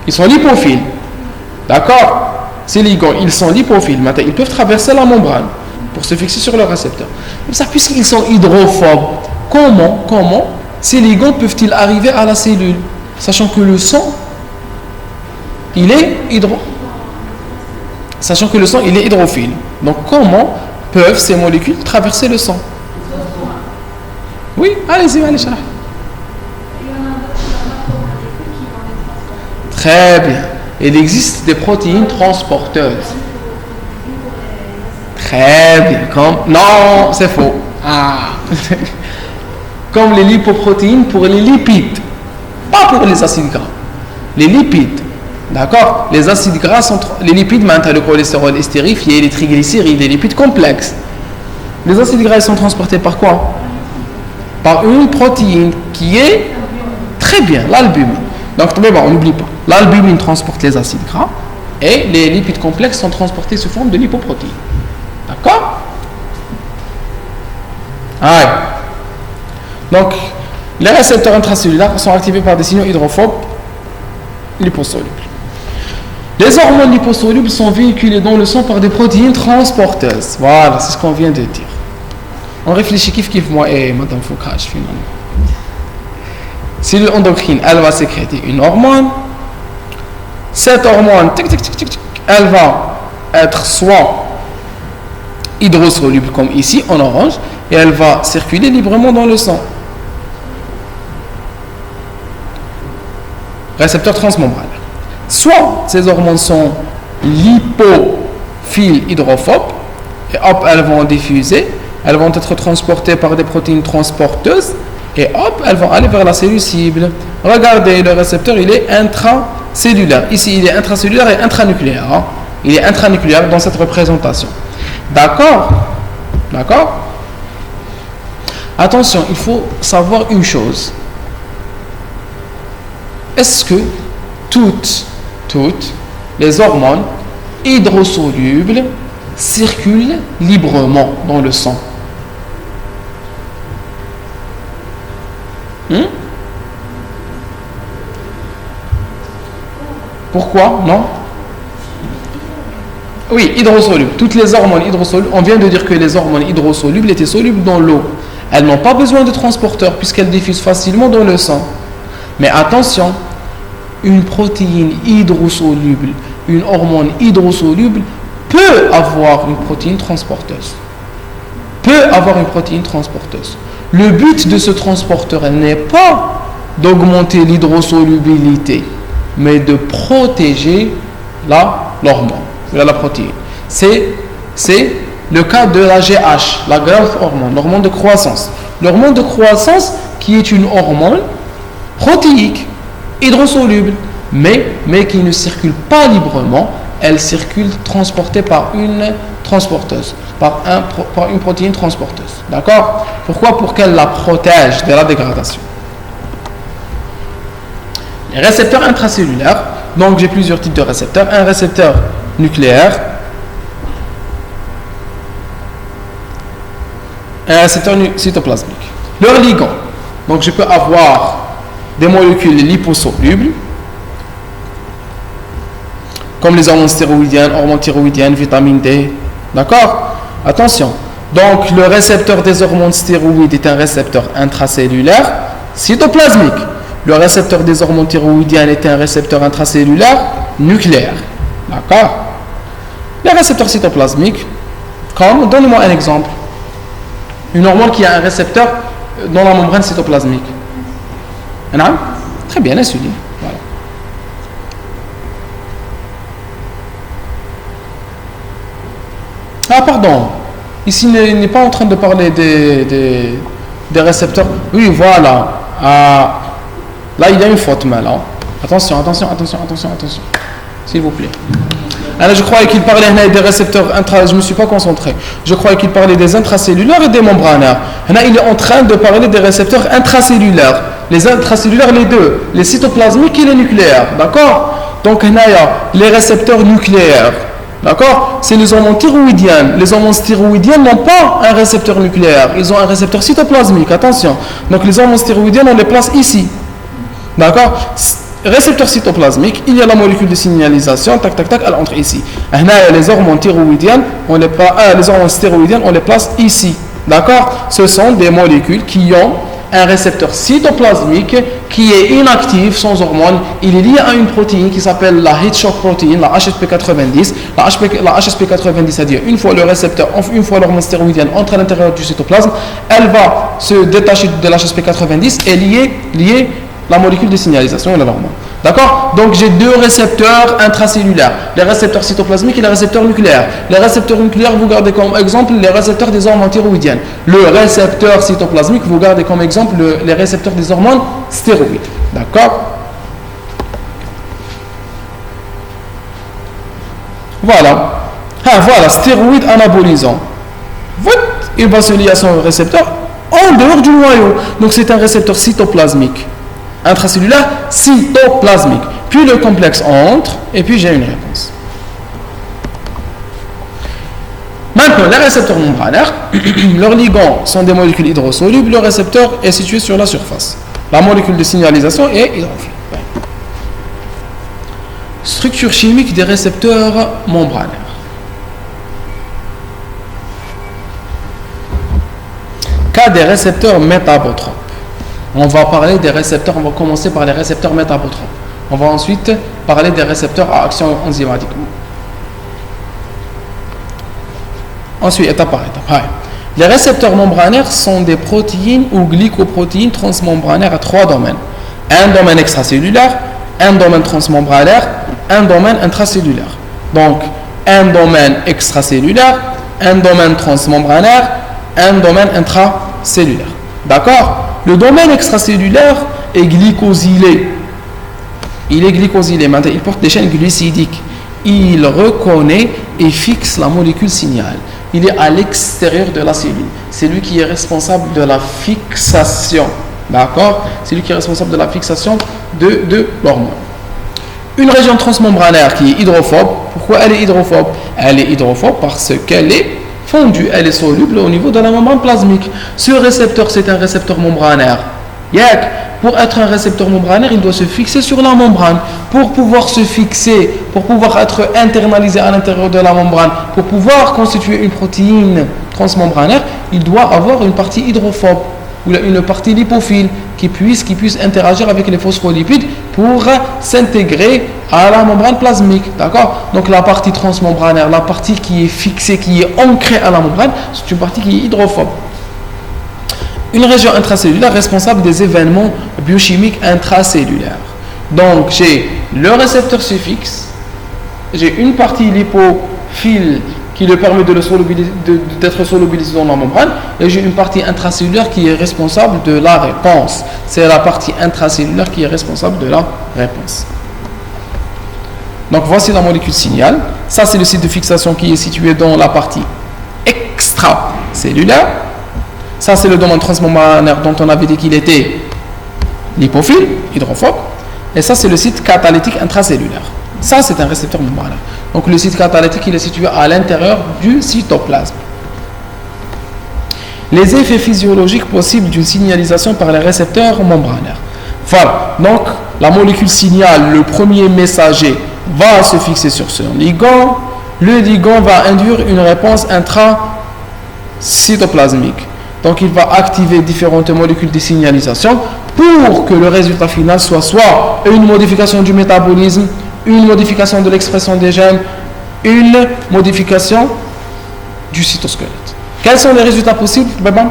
ils sont lipophiles, d'accord? Ces ligands, ils sont lipophiles. Maintenant, ils peuvent traverser la membrane pour se fixer sur le récepteur. Comme ça, puisqu'ils sont hydrophobes, comment ces ligands peuvent-ils arriver à la cellule, sachant que le sang, il est hydrophile. Donc, comment peuvent ces molécules traverser le sang? Oui, allez, Charles. Très bien. Il existe des protéines transporteuses. Très bien. Non, c'est faux. Comme les lipoprotéines pour les lipides. Pas pour les acides gras. Les lipides. D'accord? Les acides gras sont... Les lipides, maintenant le cholestérol estérifié, les triglycérides, les lipides complexes. Les acides gras, ils sont transportés par quoi? Par une protéine qui est... Très bien, l'albumine. Donc, on n'oublie pas. L'albumine transporte les acides gras et les lipides complexes sont transportés sous forme de lipoprotéines. D'accord? Donc, les récepteurs intracellulaires sont activés par des signaux hydrophobes liposolubles. Les hormones liposolubles sont véhiculées dans le sang par des protéines transporteuses. Voilà, c'est ce qu'on vient de dire. On réfléchit kiff moi et Madame Foucault finalement. Cellule endocrine, elle va sécréter une hormone. Cette hormone, elle va être soit hydrosoluble comme ici en orange et elle va circuler librement dans le sang. Récepteur transmembranaire. Soit ces hormones sont lipophiles hydrophobes et hop, elles vont diffuser, elles vont être transportées par des protéines transporteuses et hop, elles vont aller vers la cellule cible. Regardez, le récepteur, il est intracellulaire. Ici, il est intracellulaire et intranucléaire. Il est intranucléaire dans cette représentation. D'accord? D'accord? Attention, il faut savoir une chose. Est-ce que toutes les hormones hydrosolubles circulent librement dans le sang? Pourquoi? Non? Oui, hydrosolubles. Toutes les hormones hydrosolubles, on vient de dire que les hormones hydrosolubles étaient solubles dans l'eau. Elles n'ont pas besoin de transporteur puisqu'elles diffusent facilement dans le sang. Mais attention, une protéine hydrosoluble, une hormone hydrosoluble peut avoir une protéine transporteuse. Le but de ce transporteur n'est pas d'augmenter l'hydrosolubilité, mais de protéger l'hormone, la protéine. C'est le cas de la GH, la growth hormone, l'hormone de croissance. L'hormone de croissance qui est une hormone protéique, hydrosoluble, mais qui ne circule pas librement, elle circule transportée par une transporteuse, par une protéine transporteuse. D'accord? Pourquoi? Pour qu'elle la protège de la dégradation. Les récepteurs intracellulaires, donc j'ai plusieurs types de récepteurs. Un récepteur nucléaire, un récepteur cytoplasmique. Leur ligand, donc je peux avoir des molécules liposolubles, comme les hormones stéroïdiennes, hormones thyroïdiennes, vitamine D. D'accord? Attention. Donc, le récepteur des hormones stéroïdes est un récepteur intracellulaire cytoplasmique. Le récepteur des hormones thyroïdiennes est un récepteur intracellulaire nucléaire. D'accord? Les récepteurs cytoplasmiques, comme, donnez-moi un exemple. Une hormone qui a un récepteur dans la membrane cytoplasmique. Non? Très bien, l'insuline. Voilà. Ah, pardon. Ici, il n'est pas en train de parler des récepteurs. Oui, voilà. Ah, là, il y a une faute maintenant. Attention. S'il vous plaît. Alors, je croyais qu'il parlait des récepteurs je ne me suis pas concentré. Je croyais qu'il parlait des intracellulaires et des membranaires. Là, il est en train de parler des récepteurs intracellulaires. Les intracellulaires, les deux. Les cytoplasmiques et les nucléaires. D'accord? Donc, il y a les récepteurs nucléaires. D'accord? C'est les hormones thyroïdiennes. Les hormones thyroïdiennes n'ont pas un récepteur nucléaire. Ils ont un récepteur cytoplasmique. Attention. Donc, les hormones thyroïdiennes, on les place ici. D'accord? Récepteur cytoplasmique, il y a la molécule de signalisation, tac, elle entre ici. Les hormones thyroïdiennes, les hormones stéroïdiennes, on les place ici. D'accord? Ce sont des molécules qui ont un récepteur cytoplasmique qui est inactif sans hormones. Il est lié à une protéine qui s'appelle la heat shock protein, la HSP90. La HSP90, c'est-à-dire une fois l'hormone stéroïdienne entre à l'intérieur du cytoplasme, elle va se détacher de la HSP90 et lier la molécule de signalisation et la hormone. D'accord? Donc j'ai deux récepteurs intracellulaires, les récepteurs cytoplasmiques et les récepteurs nucléaires. Les récepteurs nucléaires, vous gardez comme exemple les récepteurs des hormones thyroïdiennes. Le récepteur cytoplasmique, vous gardez comme exemple les récepteurs des hormones stéroïdes. D'accord? Voilà, stéroïde anabolisant. Il va se lier à son récepteur en dehors du noyau. Donc c'est un récepteur cytoplasmique. Intracellulaire cytoplasmique. Puis le complexe entre, et puis j'ai une réponse. Maintenant, les récepteurs membranaires, leurs ligands sont des molécules hydrosolubles, le récepteur est situé sur la surface. La molécule de signalisation est hydrophile. Structure chimique des récepteurs membranaires. Cas des récepteurs métabotropes. On va parler des récepteurs, on va commencer par les récepteurs métabotropes. On va ensuite parler des récepteurs à action enzymatique. Ensuite, étape par étape. Les récepteurs membranaires sont des protéines ou glycoprotéines transmembranaires à trois domaines. Un domaine extracellulaire, un domaine transmembranaire, un domaine intracellulaire. Donc, un domaine extracellulaire, un domaine transmembranaire, un domaine intracellulaire. D'accord? Le domaine extracellulaire est glycosylé. Il est glycosylé. Maintenant, il porte des chaînes glucidiques. Il reconnaît et fixe la molécule signal. Il est à l'extérieur de la cellule. C'est lui qui est responsable de la fixation. D'accord? C'est lui qui est responsable de la fixation de l'hormone. Une région transmembranaire qui est hydrophobe. Pourquoi elle est hydrophobe? Elle est hydrophobe parce qu'elle est fondue, elle est soluble au niveau de la membrane plasmique. Ce récepteur, c'est un récepteur membranaire. Pour être un récepteur membranaire, il doit se fixer sur la membrane. Pour pouvoir se fixer, pour pouvoir être internalisé à l'intérieur de la membrane, pour pouvoir constituer une protéine transmembranaire, il doit avoir une partie hydrophobe ou une partie lipophile qui puisse interagir avec les phospholipides pour s'intégrer à la membrane plasmique. D'accord? Donc la partie transmembranaire, la partie qui est fixée, qui est ancrée à la membrane, c'est une partie qui est hydrophobe. Une région intracellulaire responsable des événements biochimiques intracellulaires. Donc j'ai le récepteur suffixe, j'ai une partie lipophile qui lui permet d'être solubilisé dans la membrane, et j'ai une partie intracellulaire qui est responsable de la réponse. C'est la partie intracellulaire qui est responsable de la réponse. Donc voici la molécule signal. Ça c'est le site de fixation qui est situé dans la partie extracellulaire. Ça c'est le domaine transmembranaire dont on avait dit qu'il était lipophile, hydrophobe. Et ça c'est le site catalytique intracellulaire. Ça c'est un récepteur membranaire. Donc le site catalytique il est situé à l'intérieur du cytoplasme. Les effets physiologiques possibles d'une signalisation par les récepteurs membranaires. Voilà, donc la molécule signal, le premier messager, va se fixer sur ce ligand. Le ligand va induire une réponse intracytoplasmique. Donc il va activer différentes molécules de signalisation pour que le résultat final soit une modification du métabolisme, une modification de l'expression des gènes, une modification du cytosquelette. Quels sont les résultats possibles, Bébam?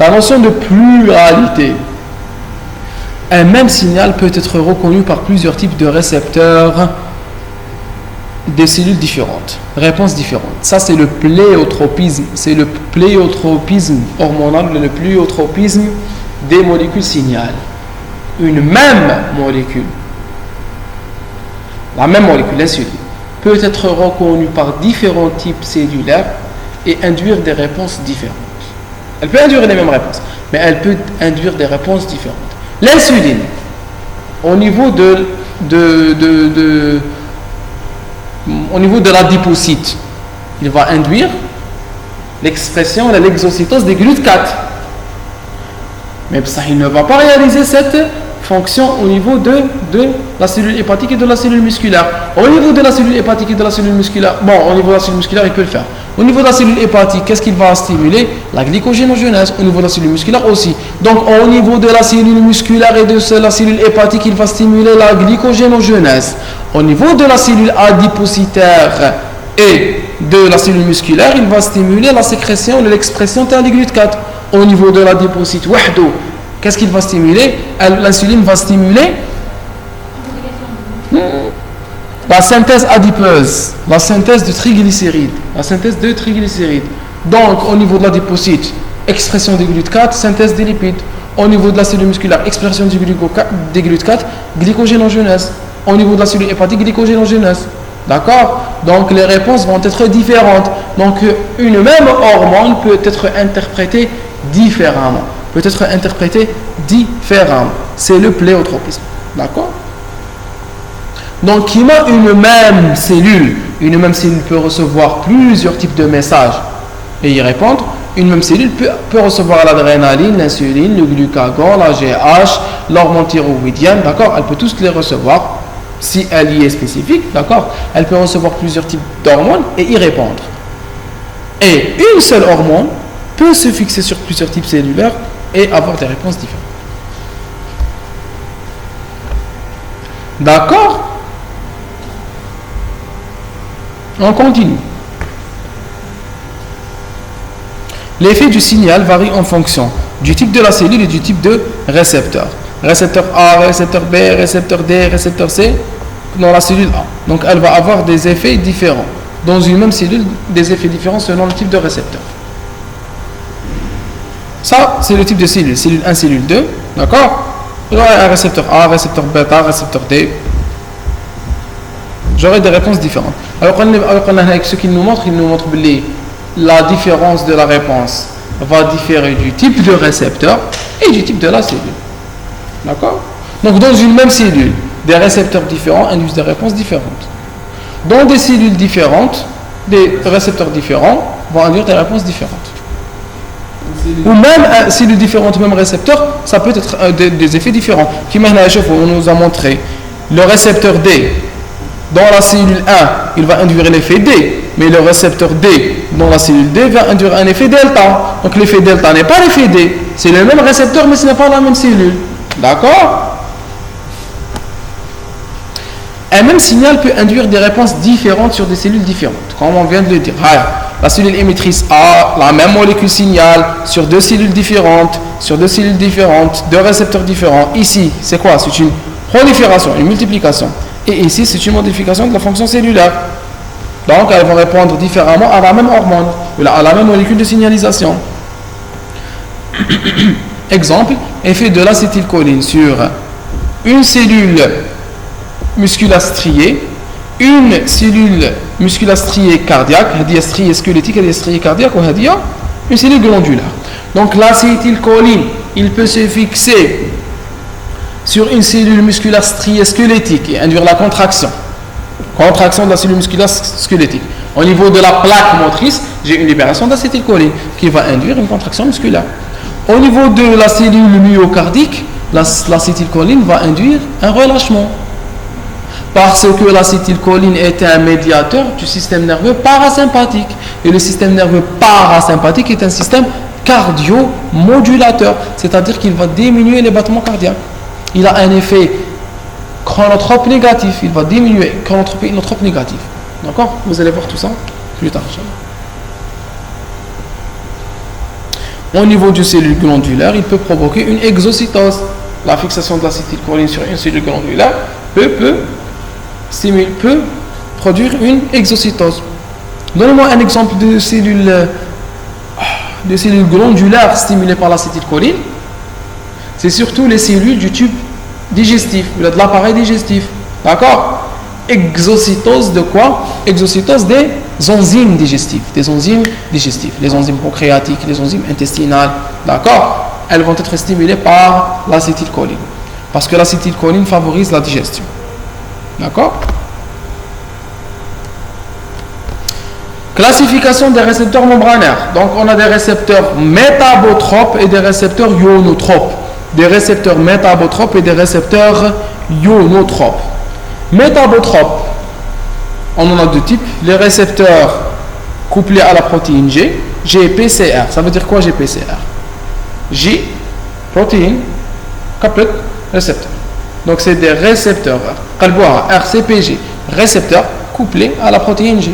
La notion de pluralité. Un même signal peut être reconnu par plusieurs types de récepteurs des cellules différentes, réponses différentes. Ça c'est le pléiotropisme, c'est le pléiotropisme hormonal, le pléiotropisme des molécules signal. Une même molécule, la même molécule, l'insuline, peut être reconnue par différents types cellulaires et induire des réponses différentes. Elle peut induire les mêmes réponses, mais elle peut induire des réponses différentes. L'insuline, au niveau de l'adipocyte, il va induire l'expression, l'exocytose des GLUT4. Mais ça, il ne va pas réaliser cette fonction au niveau de la cellule hépatique et de la cellule musculaire. Au niveau de la cellule hépatique et de la cellule musculaire, au niveau de la cellule musculaire, il peut le faire. Au niveau de la cellule hépatique, qu'est-ce qu'il va stimuler? La glycogénogenèse. Au niveau de la cellule musculaire aussi. Donc, au niveau de la cellule musculaire et de la cellule hépatique, il va stimuler la glycogénogenèse. Au niveau de la cellule adipocytaire et de la cellule musculaire, il va stimuler la sécrétion de l'expression des GLUT4. Au niveau de l'adipocyte, qu'est-ce qu'il va stimuler? L'insuline va stimuler la synthèse adipeuse, la synthèse de triglycérides. Donc, au niveau de l'adipocyte, expression des GLUT4, synthèse des lipides. Au niveau de la cellule musculaire, expression des GLUT4, glycogénogenèse. Au niveau de la cellule hépatique, glycogénogenèse. D'accord? Donc, les réponses vont être différentes. Donc, une même hormone peut être interprétée différemment. C'est le pléiotropisme. D'accord? Donc, il y a une même cellule peut recevoir plusieurs types de messages et y répondre. Une même cellule peut recevoir l'adrénaline, l'insuline, le glucagon, la GH, l'hormone thyroïdienne, d'accord? Elle peut tous les recevoir si elle y est spécifique, d'accord? Elle peut recevoir plusieurs types d'hormones et y répondre. Et une seule hormone peut se fixer sur plusieurs types cellulaires et avoir des réponses différentes. D'accord? On continue. L'effet du signal varie en fonction du type de la cellule et du type de récepteur. Récepteur A, récepteur B, récepteur D, récepteur C dans la cellule A. Donc elle va avoir des effets différents. Dans une même cellule, des effets différents selon le type de récepteur. Ça, c'est le type de cellule. Cellule 1, cellule 2. D'accord? J'aurai un récepteur A, récepteur bêta, récepteur D. J'aurai des réponses différentes. Alors, ce qu'il nous montre, que la différence de la réponse va différer du type de récepteur et du type de la cellule. D'accord? Donc, dans une même cellule, des récepteurs différents induisent des réponses différentes. Dans des cellules différentes, des récepteurs différents vont induire des réponses différentes. Ou même cellules différentes, même récepteur, ça peut être des effets différents. Qui on nous a montré le récepteur D dans la cellule 1, il va induire l'effet D, mais le récepteur D dans la cellule D va induire un effet delta. Donc l'effet delta n'est pas l'effet D, c'est le même récepteur, mais ce n'est pas la même cellule. D'accord? Un même signal peut induire des réponses différentes sur des cellules différentes, comme on vient de le dire. La cellule émettrice A, la même molécule signal sur deux cellules différentes, deux récepteurs différents. Ici, c'est quoi? C'est une prolifération, une multiplication. Et ici, c'est une modification de la fonction cellulaire. Donc, elles vont répondre différemment à la même hormone, à la même molécule de signalisation. Exemple, effet de l'acétylcholine sur une cellule musculaire striée, une cellule musculaire striée cardiaque, une striée squelettique, une striée cardiaque, ou une cellule glandulaire. Donc l'acétylcholine, il peut se fixer sur une cellule musculaire striée squelettique et induire la contraction de la cellule musculaire squelettique. Au niveau de la plaque motrice, j'ai une libération d'acétylcholine qui va induire une contraction musculaire. Au niveau de la cellule myocardique, l'acétylcholine va induire un relâchement. Parce que l'acétylcholine est un médiateur du système nerveux parasympathique. Et le système nerveux parasympathique est un système cardiomodulateur. C'est-à-dire qu'il va diminuer les battements cardiaques. Il a un effet chronotrope négatif. Il va diminuer chronotropie inotrope négatif. D'accord? Vous allez voir tout ça plus tard. Au niveau du cellule glandulaire, il peut provoquer une exocytose. La fixation de l'acétylcholine sur une cellule glandulaire peut produire une exocytose. Donnez-moi un exemple de cellule glandulaire stimulée par l'acétylcholine. C'est surtout les cellules du tube digestif, de l'appareil digestif. D'accord? Exocytose de quoi? Exocytose des enzymes digestifs. Les enzymes pancréatiques, les enzymes intestinales. D'accord? Elles vont être stimulées par l'acétylcholine. Parce que l'acétylcholine favorise la digestion. D'accord? Classification des récepteurs membranaires. Donc, on a des récepteurs métabotropes et des récepteurs ionotropes. Des récepteurs métabotropes et des récepteurs ionotropes. Métabotropes, on en a deux types. Les récepteurs couplés à la protéine G, GPCR. Ça veut dire quoi GPCR? G, protéine, coupled, récepteur. Donc, c'est des récepteurs. RCPG, récepteurs couplés à la protéine G.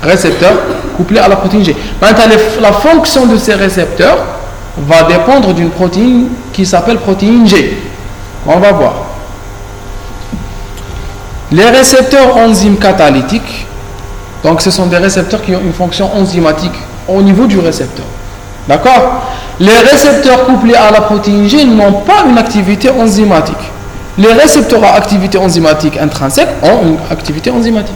Récepteurs couplés à la protéine G. Maintenant, la fonction de ces récepteurs va dépendre d'une protéine qui s'appelle protéine G. On va voir. Les récepteurs enzymes catalytiques, donc ce sont des récepteurs qui ont une fonction enzymatique au niveau du récepteur. D'accord? Les récepteurs couplés à la protéine G n'ont pas une activité enzymatique. Les récepteurs à activité enzymatique intrinsèque ont une activité enzymatique.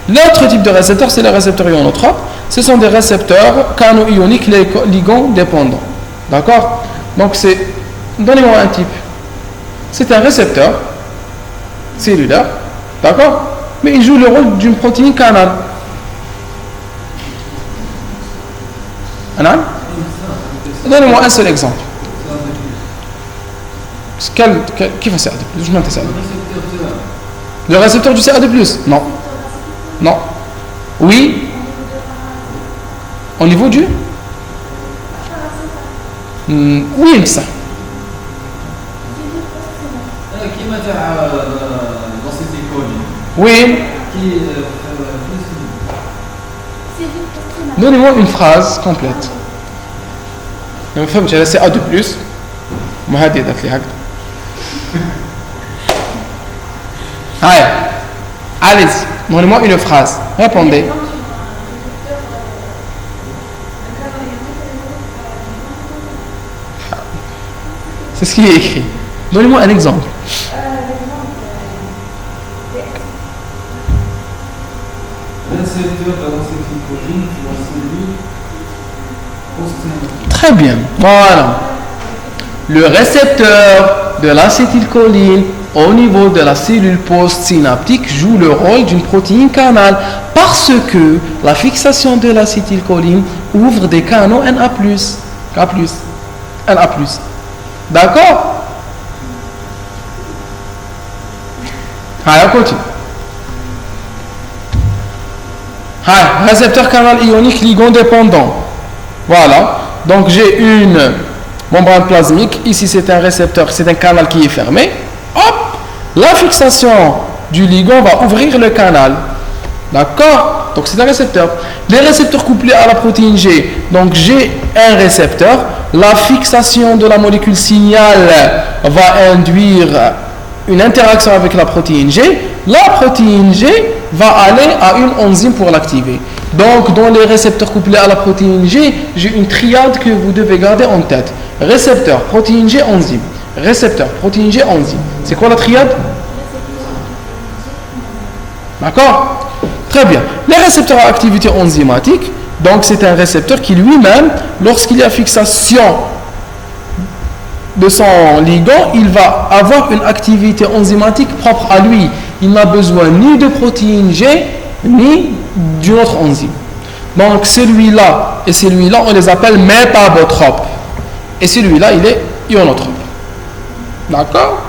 L'autre type de récepteur, c'est les récepteurs ionotropes. Ce sont des récepteurs cano-ioniques ligand dépendants. D'accord? Donc donnez-moi un type. C'est un récepteur cellulaire. D'accord? Mais il joue le rôle d'une protéine canal. Donnez-moi un seul exemple. Qui va faire de plus? Le récepteur du CA2+. Non. Non. Oui. Au niveau du oui, ça. Oui. Donnez-moi une phrase complète. Je فهمت CA2+. ما هذه ذات لي هكذا. Allez-y, donnez-moi une phrase. Répondez. C'est ce qui est écrit. Donnez-moi un exemple. Récepteur de l'acétylcholine sur la cellule post-synaptique. Très bien. Voilà. Le récepteur de l'acétylcholine au niveau de la cellule postsynaptique joue le rôle d'une protéine canal parce que la fixation de l'acétylcholine ouvre des canaux Na+, K+, Na+. D'accord? Allez, on continue. Récepteur canal ionique ligand dépendant. Voilà. Donc j'ai une membrane plasmique. Ici c'est un récepteur, c'est un canal qui est fermé. Hop, la fixation du ligand va ouvrir le canal. D'accord? Donc c'est un récepteur. Les récepteurs couplés à la protéine G. Donc j'ai un récepteur. La fixation de la molécule signal va induire une interaction avec la protéine G. La protéine G va aller à une enzyme pour l'activer. Donc dans les récepteurs couplés à la protéine G, j'ai une triade que vous devez garder en tête. Récepteur, protéine G, enzyme. Récepteur, protéine G, enzyme. C'est quoi la triade? D'accord? Très bien. Les récepteurs à activité enzymatique, donc c'est un récepteur qui lui-même, lorsqu'il y a fixation de son ligand, il va avoir une activité enzymatique propre à lui. Il n'a besoin ni de protéine G, ni d'une autre enzyme. Donc celui-là et celui-là, on les appelle métabotropes. Et celui-là, il est ionotrope. D'accord?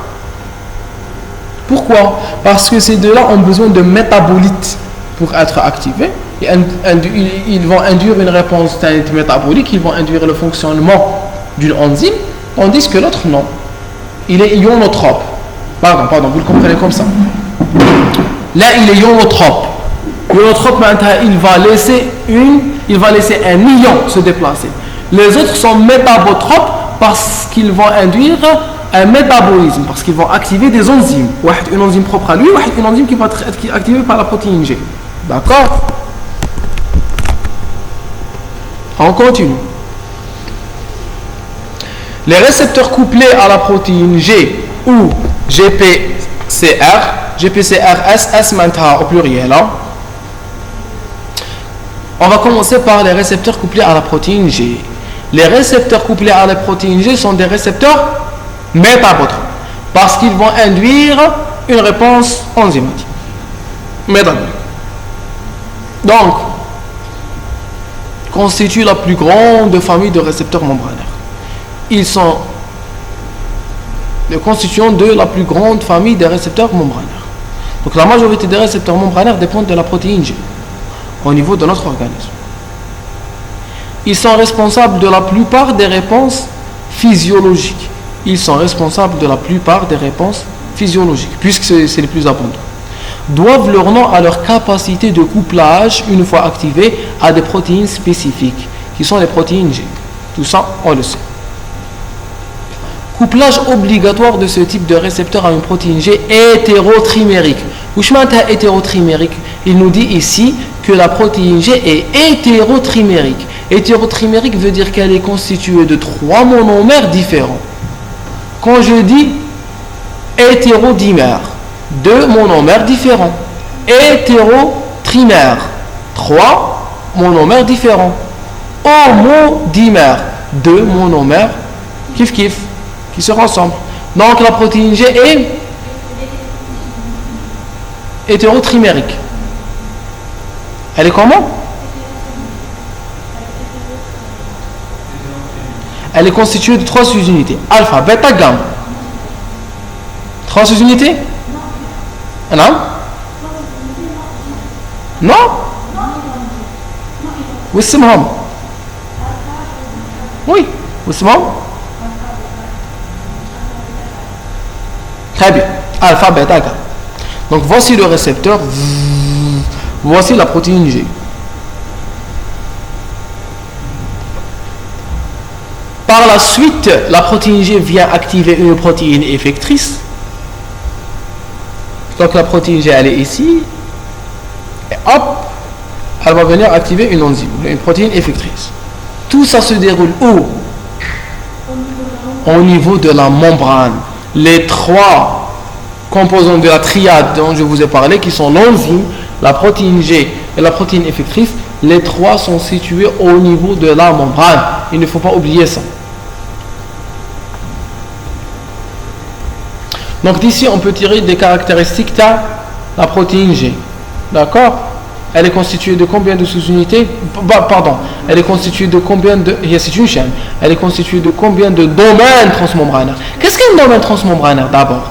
Pourquoi? Parce que ces deux-là ont besoin de métabolites pour être activés. Ils vont induire une réponse métabolique, ils vont induire le fonctionnement d'une enzyme, tandis que l'autre, non. Il est ionotrope. Pardon, vous le comprenez comme ça. Là, il est ionotrope. Ionotrope, maintenant, il va laisser un ion se déplacer. Les autres sont métabotropes parce qu'ils vont induire un métabolisme, parce qu'ils vont activer des enzymes. Une enzyme propre à lui, une enzyme qui va être activée par la protéine G. D'accord? On continue. Les récepteurs couplés à la protéine G ou GPCRS maintenant au pluriel. On va commencer par les récepteurs couplés à la protéine G. Les récepteurs couplés à la protéine G sont des récepteurs métabotropes parce qu'ils vont induire une réponse enzymatique métabolique. Donc, constituent la plus grande famille de récepteurs membranaires. Ils sont les constituants de la plus grande famille des récepteurs membranaires. Donc la majorité des récepteurs membranaires dépendent de la protéine G au niveau de notre organisme. Ils sont responsables de la plupart des réponses physiologiques. Puisque c'est les plus abondants. Doivent leur nom à leur capacité de couplage, une fois activés, à des protéines spécifiques, qui sont les protéines G. Tout ça, on le sait. Couplage obligatoire de ce type de récepteur à une protéine G hétérotrimérique. Hétérotrimérique, il nous dit ici que la protéine G est hétérotrimérique. Hétérotrimérique veut dire qu'elle est constituée de 3 monomères différents. Quand je dis hétérodimère, 2 monomères différents. Hétérotrimère, 3 monomères différents. Homodimère, 2 monomères qui se ressemblent. Donc la protéine G est hétérotrimérique. Elle est comment? Elle est constituée de 3 sous-unités. Alpha, bêta, gamma. 3 sous-unités? Non? Non? واسمهم. Oui, واسمهم. Très bien. Alpha, bêta, gamma. Donc voici le récepteur. Voici la protéine G. Par la suite, la protéine G vient activer une protéine effectrice. Donc la protéine G, elle est ici. Et hop, elle va venir activer une enzyme, une protéine effectrice. Tout ça se déroule où? au niveau de la membrane. Les trois composants de la triade dont je vous ai parlé, qui sont l'enzyme, la protéine G et la protéine effectrice, les trois sont situés au niveau de la membrane. Il ne faut pas oublier ça. Donc d'ici, on peut tirer des caractéristiques de la protéine G. D'accord? Elle est constituée de combien de sous-unités? Pardon. Elle est constituée de combien de... C'est une chaîne. Elle est constituée de combien de domaines transmembranaires? Qu'est-ce qu'un domaine transmembranaire d'abord?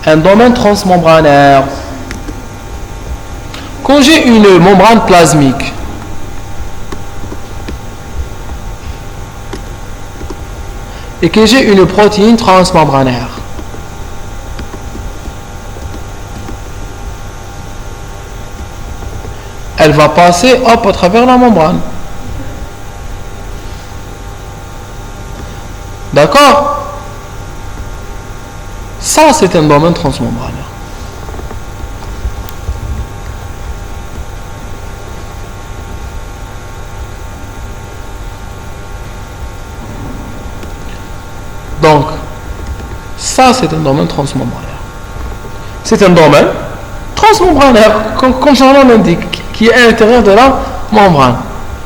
Un domaine transmembranaire. Quand j'ai une membrane plasmique, et que j'ai une protéine transmembranaire, elle va passer hop à travers la membrane. D'accord? Ça, c'est un domaine transmembranaire. Donc, ça, c'est un domaine transmembranaire. C'est un domaine transmembranaire, comme son nom l'indique, qui est à l'intérieur de la membrane.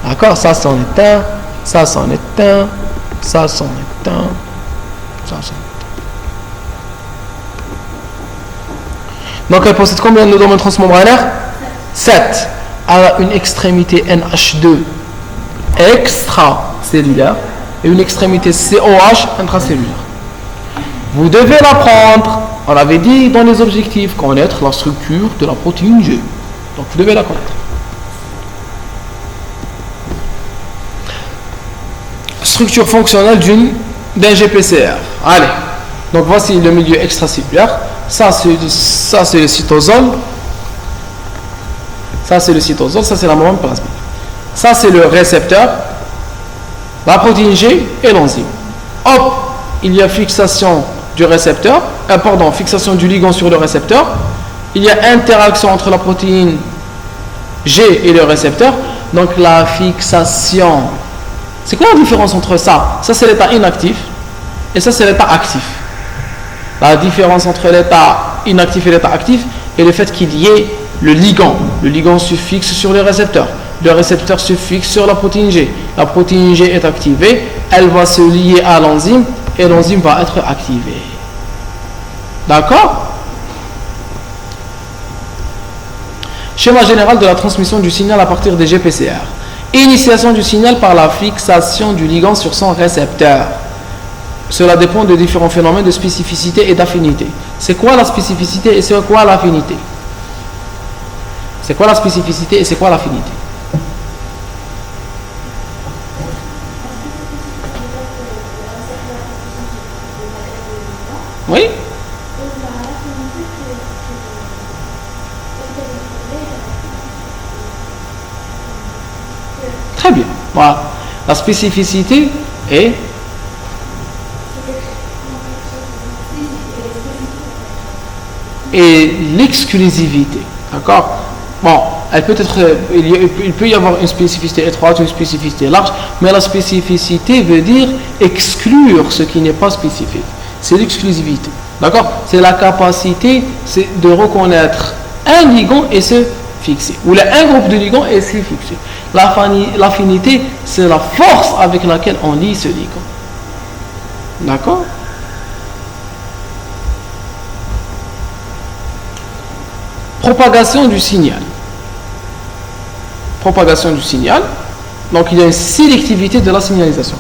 D'accord? Ça, c'en est un, ça, c'en est un, ça, c'en est un, ça, c'en est un. Donc, elle possède combien de domaines transmembranaires? 7. Elle a une extrémité NH2 extracellulaire et une extrémité COH intracellulaire. Vous devez l'apprendre. On l'avait dit dans les objectifs, connaître la structure de la protéine G. Donc vous devez la connaître. Structure fonctionnelle d'un GPCR. Allez. Donc voici le milieu extracellulaire. Ça c'est le cytosol. Ça c'est le cytosol. Ça c'est la membrane plasmique. Ça c'est le récepteur. La protéine G et l'enzyme. Hop, il y a fixation du récepteur, fixation du ligand sur le récepteur. Il y a interaction entre la protéine G et le récepteur. Donc la fixation. C'est quoi la différence entre ça? Ça c'est l'état inactif et ça c'est l'état actif. La différence entre l'état inactif et l'état actif est le fait qu'il y ait le ligand. Le ligand se fixe sur le récepteur. Le récepteur se fixe sur la protéine G. La protéine G est activée, elle va se lier à l'enzyme et l'enzyme va être activée. D'accord? Schéma général de la transmission du signal à partir des GPCR. Initiation du signal par la fixation du ligand sur son récepteur. Cela dépend de différents phénomènes de spécificité et d'affinité. C'est quoi la spécificité et c'est quoi l'affinité? C'est quoi la spécificité et c'est quoi l'affinité? Oui? Très bien. Voilà. La spécificité est l'exclusivité. D'accord? Bon, elle peut être, il peut y avoir une spécificité étroite, une spécificité large, mais la spécificité veut dire exclure ce qui n'est pas spécifique. C'est l'exclusivité. D'accord? C'est la capacité de reconnaître un ligand et se fixer. Ou un groupe de ligands et se fixer. L'affinité, c'est la force avec laquelle on lie ce ligand. D'accord? Propagation du signal. Propagation du signal. Donc il y a une sélectivité de la signalisation.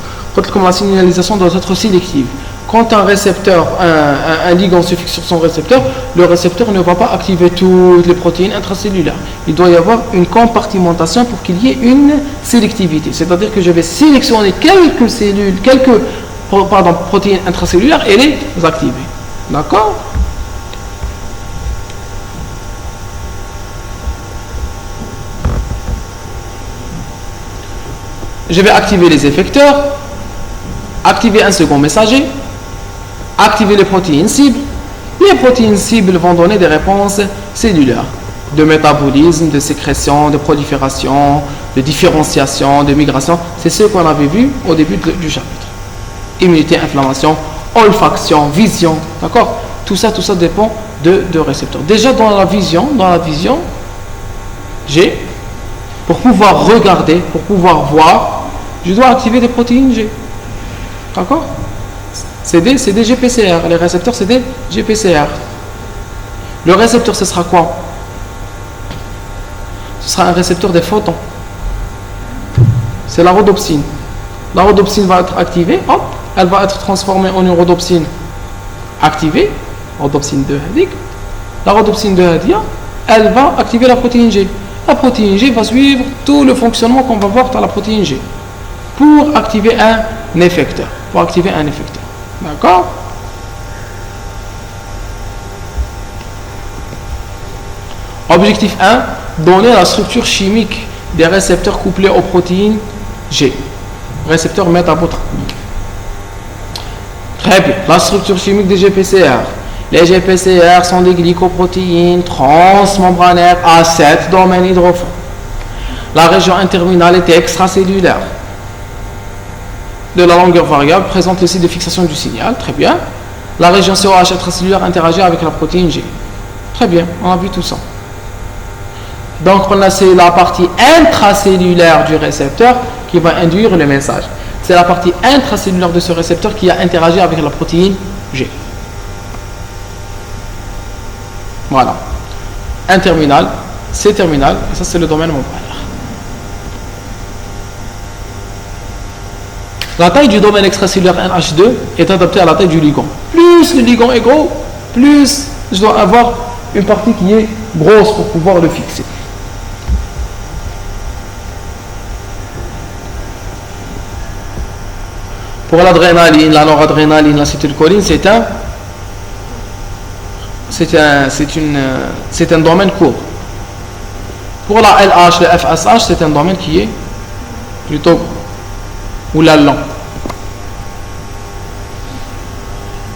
Comme la signalisation doit être sélective. Quand un récepteur, un ligand se fixe sur son récepteur, le récepteur ne va pas activer toutes les protéines intracellulaires. Il doit y avoir une compartimentation pour qu'il y ait une sélectivité. C'est-à-dire que je vais sélectionner quelques cellules, protéines intracellulaires et les activer. D'accord? Je vais activer les effecteurs, activer un second messager, activer les protéines cibles. Les protéines cibles vont donner des réponses cellulaires. de métabolisme, de sécrétion, de prolifération, de différenciation, de migration. C'est ce qu'on avait vu au début du chapitre. Immunité, inflammation, olfaction, vision, d'accord? Tout ça dépend de récepteurs. Déjà dans la vision, pour pouvoir regarder, pour pouvoir voir, je dois activer des protéines G. D'accord? C'est des GPCR. Les récepteurs, c'est des GPCR. Le récepteur, ce sera quoi? Ce sera un récepteur des photons. C'est la rhodopsine. La rhodopsine va être activée, hop, elle va être transformée en une rhodopsine activée, rhodopsine 2 hadique. La rhodopsine 2 hadia, elle va activer la protéine G. La protéine G va suivre tout le fonctionnement qu'on va voir dans la protéine G pour activer un effecteur. D'accord? Objectif 1, donner la structure chimique des récepteurs couplés aux protéines G. Récepteurs métabotransférés. Très bien. La structure chimique des GPCR. Les GPCR sont des glycoprotéines transmembranaires à 7 domaines hydrophones. La région interminale était extracellulaire. De la longueur variable présente le site de fixation du signal. Très bien. La région COH intracellulaire interagit avec la protéine G. Très bien. On a vu tout ça. Donc, c'est la partie intracellulaire du récepteur qui va induire le message. C'est la partie intracellulaire de ce récepteur qui a interagi avec la protéine G. Voilà. Un terminal, c'est terminal, et ça c'est le domaine membranaire. La taille du domaine extracellulaire NH2 est adaptée à la taille du ligand. Plus le ligand est gros, plus je dois avoir une partie qui est grosse pour pouvoir le fixer. Pour l'adrénaline, la noradrénaline, l'acétylcholine, c'est un domaine court. Pour la LH, le FSH, c'est un domaine qui est plutôt ou la lent.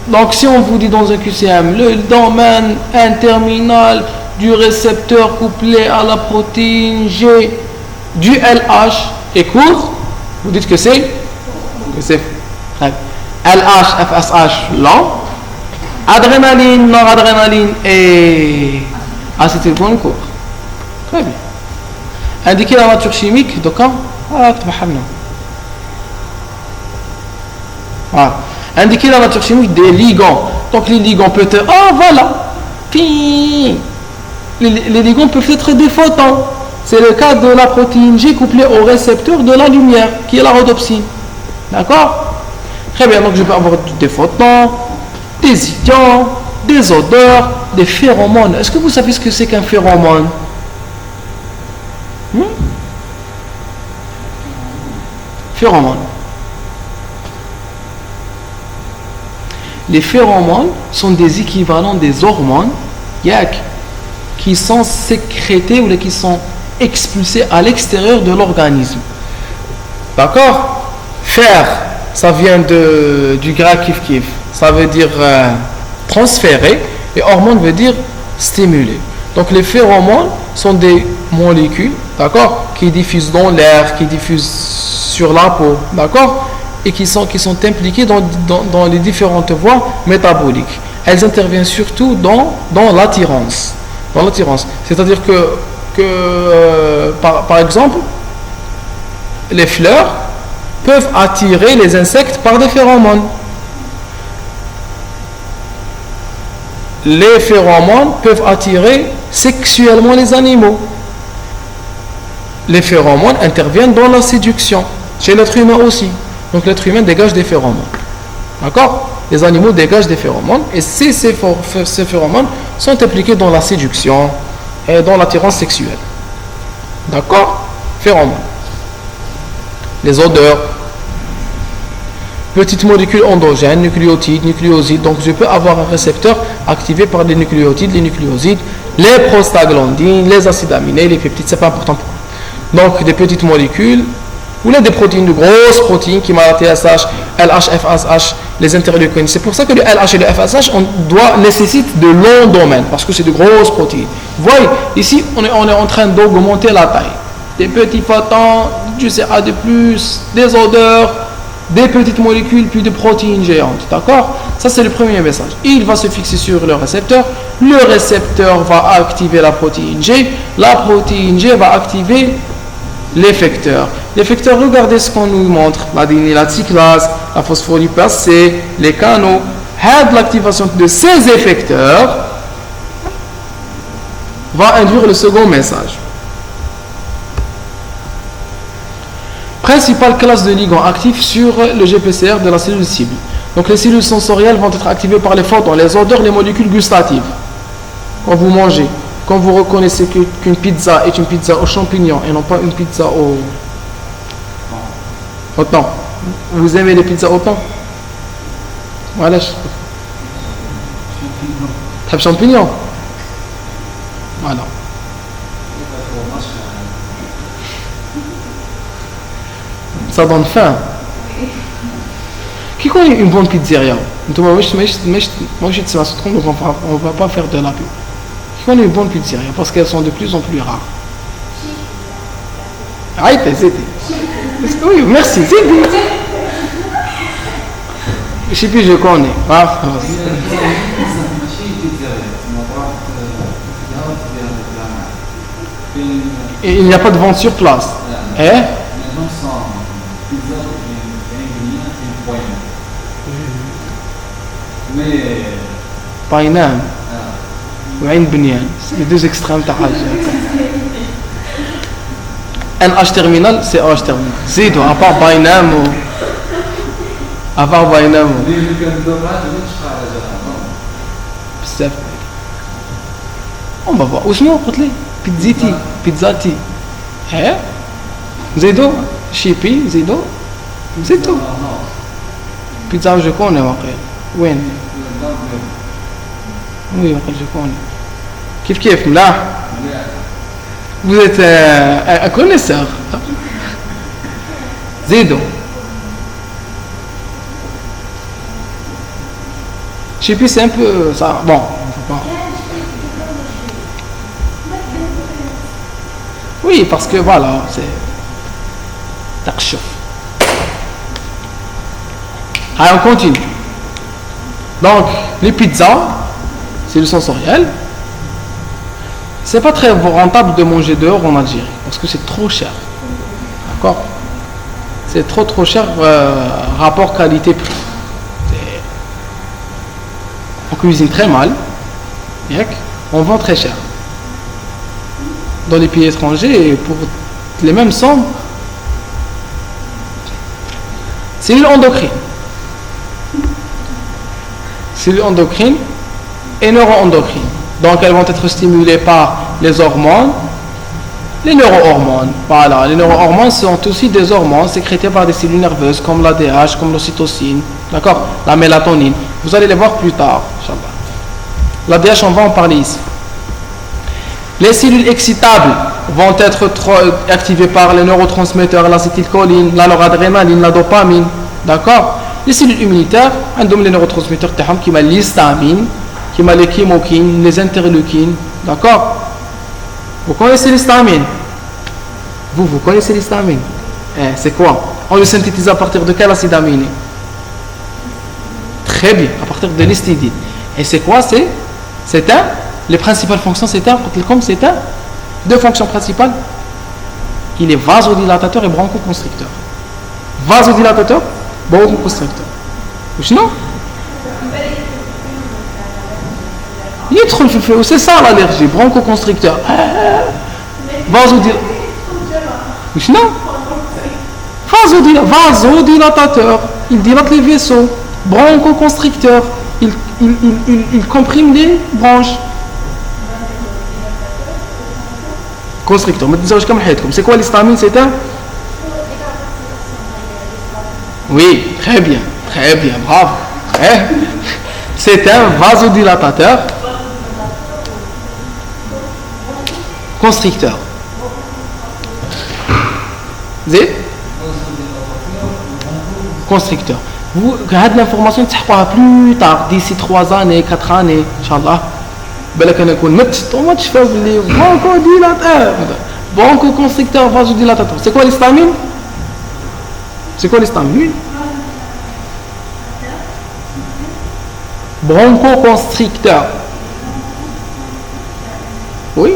Donc si on vous dit dans un QCM, le domaine interminal du récepteur couplé à la protéine G du LH est court, vous dites que c'est LH, FSH lent, adrénaline, noradrénaline et acétylcholine court. Très bien. Indiquer la nature chimique de quand? Voilà. Indiquer la nature chimique des ligands. Donc les ligands peuvent être... Ah voilà. Les ligands peuvent être des photons. C'est le cas de la protéine G couplée au récepteur de la lumière, qui est la rhodopsine. D'accord? Très bien, donc je peux avoir des photons, des ions, des odeurs, des phéromones. Est-ce que vous savez ce que c'est qu'un phéromone? Phéromones. Les phéromones sont des équivalents des hormones qui sont sécrétées ou qui sont expulsées à l'extérieur de l'organisme. D'accord? Faire, ça vient du grec kif, ça veut dire transférer, et hormone veut dire stimuler. Donc les phéromones sont des molécules, d'accord, qui diffusent dans l'air, qui diffusent sur la peau, d'accord, et qui sont impliquées dans les différentes voies métaboliques. Elles interviennent surtout dans l'attirance. C'est-à-dire que par exemple, les fleurs peuvent attirer les insectes par des phéromones. Les phéromones peuvent attirer sexuellement les animaux. Les phéromones interviennent dans la séduction. Chez l'être humain aussi. Donc l'être humain dégage des phéromones. D'accord? Les animaux dégagent des phéromones. Et ces phéromones sont impliqués dans la séduction et dans l'attirance sexuelle. D'accord? Phéromones. Les odeurs. Petites molécules endogènes, nucléotides, nucléosides. Donc je peux avoir un récepteur activé par les nucléotides, les nucléosides, les prostaglandines, les acides aminés, les peptides. C'est pas important pour moi. Donc des petites molécules Ou là des protéines, de grosses protéines qui m'a TSH, LH, FSH, les interleukines. C'est pour ça que le LH et le FSH nécessitent de longs domaines, parce que c'est de grosses protéines. Vous voyez, ici, on est en train d'augmenter la taille. Des petits photons, du CA de plus, des odeurs, des petites molécules, puis des protéines géantes. D'accord? Ça, c'est le premier message. Il va se fixer sur le récepteur. Le récepteur va activer la protéine G. La protéine G va activer l'effecteur. L'effecteur, regardez ce qu'on nous montre. La dénylate-cyclase, la phospholipase C, les canaux. L'activation de ces effecteurs va induire le second message. Principale classe de ligands actifs sur le GPCR de la cellule cible. Donc les cellules sensorielles vont être activées par les photons, les odeurs, les molécules gustatives. Quand vous mangez, quand vous reconnaissez qu'une pizza est une pizza aux champignons et non pas une pizza au thon. Vous aimez les pizzas au thon? Voilà. T'as champignons? Voilà. Ça donne faim. Qui connaît une bonne pizzeria? Moi, je on va pas faire de la pub. Qui connaît une bonne pizzeria? Parce qu'elles sont de plus en plus rares. Oui, merci. Je sais plus, je connais. Et il n'y a pas de vente sur place. Hein? باينام وعين بنيان les deux extrêmes تاع حاجه ان اش تيرمينال سي اش تيرمينال زيدوا ابار باينام ابار باينام بزاف on va voir وشنو قلت لي بيتزاتي ها زيدوا شيبي زيدوا بيتزا جو كوني واقيلا وين Oui, je connais. Kif, là. Vous êtes un connaisseur. Zido. Je sais plus, c'est un peu ça. Bon, on peut pas. Oui, parce que voilà, c'est. Takshuf. Allez, on continue. Donc, les pizzas, c'est le sensoriel. C'est pas très rentable de manger dehors en Algérie parce que c'est trop cher. D'accord? C'est trop cher rapport qualité-prix. On cuisine très mal, on vend très cher. Dans les pays étrangers, pour les mêmes sommes, c'est l'endocrine. Cellules endocrines et neuroendocrines. Donc elles vont être stimulées par les hormones, les neurohormones. Voilà, les neurohormones sont aussi des hormones sécrétées par des cellules nerveuses comme l'ADH, comme l'ocytocine, d'accord, la mélatonine. Vous allez les voir plus tard, Inch'Allah. L'ADH, on va en parler ici. Les cellules excitables vont être activées par les neurotransmetteurs, l'acétylcholine, la noradrénaline, la dopamine, d'accord. Les cellules immunitaires, les neurotransmetteurs qui sont l'histamine, qui sont les chymokines, les interleukines, d'accord. Vous connaissez l'histamine? Vous connaissez l'histamine? C'est quoi? On le synthétise à partir de quel acide aminé? Très bien, à partir de l'histidine. Et c'est quoi? C'est un. Les principales fonctions, c'est un. Deux fonctions principales. Il est vasodilatateur et bronchoconstricteur. Vasodilatateur, bronchoconstricteur. Non? C'est ça l'allergie, bronchoconstricteur. Vasodilatateur, il dilate les vaisseaux. Bronchoconstricteur, il comprime les branches. Constricteur, c'est quoi l'histamine? C'est un. Oui, très bien, bravo. C'est un vasodilatateur constricteur. constricteur. Vous, cette l'information, plus tard, d'ici 3 années, 4 années, Inch'Allah. Bronchoconstricteur, vasodilatateur. C'est quoi l'histamine? C'est quoi l'histamine? Bronchoconstricteur. Oui.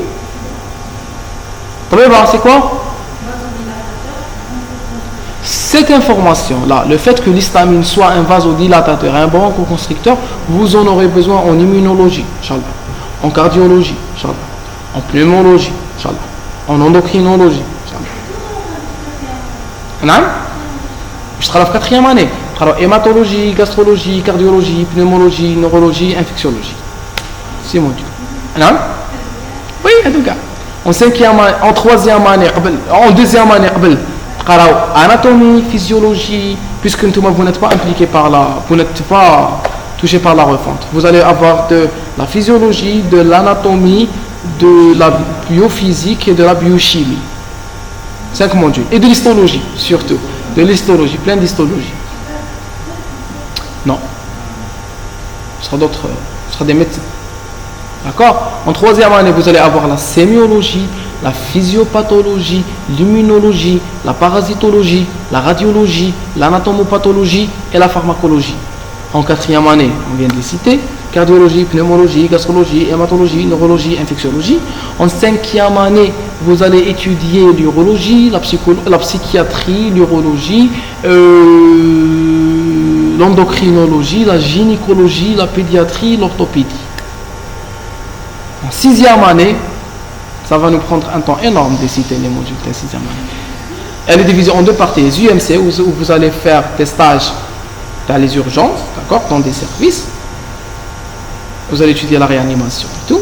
C'est quoi? Cette information-là, le fait que l'histamine soit un vasodilatateur, un bronchoconstricteur, vous en aurez besoin en immunologie, Inch'Allah, en cardiologie, Inch'Allah, en pneumologie, Inch'Allah, en endocrinologie, Inch'Allah. Je serai à la 4e année. Hématologie, gastrologie, cardiologie, pneumologie, neurologie, infectiologie. C'est mon Dieu. Oui, en tout cas. En 5e année, en 3e année, en 2e année, anatomie, physiologie, puisque vous n'êtes pas impliqué par vous n'êtes pas touché par la refonte. Vous allez avoir de la physiologie, de l'anatomie, de la biophysique et de la biochimie. 5 modules. Et de l'histologie, surtout. De l'histologie, plein d'histologie. Non. Ce sera des médecins. D'accord? En 3e année, vous allez avoir la sémiologie, la physiopathologie, l'immunologie, la parasitologie, la radiologie, l'anatomopathologie et la pharmacologie. En 4e année, on vient de les citer, cardiologie, pneumologie, gastrologie, hématologie, neurologie, infectiologie. En 5e année, vous allez étudier l'urologie, la psychiatrie, l'urologie, l'endocrinologie, la gynécologie, la pédiatrie, l'orthopédie. En 6e année, ça va nous prendre un temps énorme de citer les modules de la 6e année. Elle est divisée en 2 parties. Les UMC, où vous allez faire des stages dans les urgences, d'accord, dans des services. Vous allez étudier la réanimation et tout.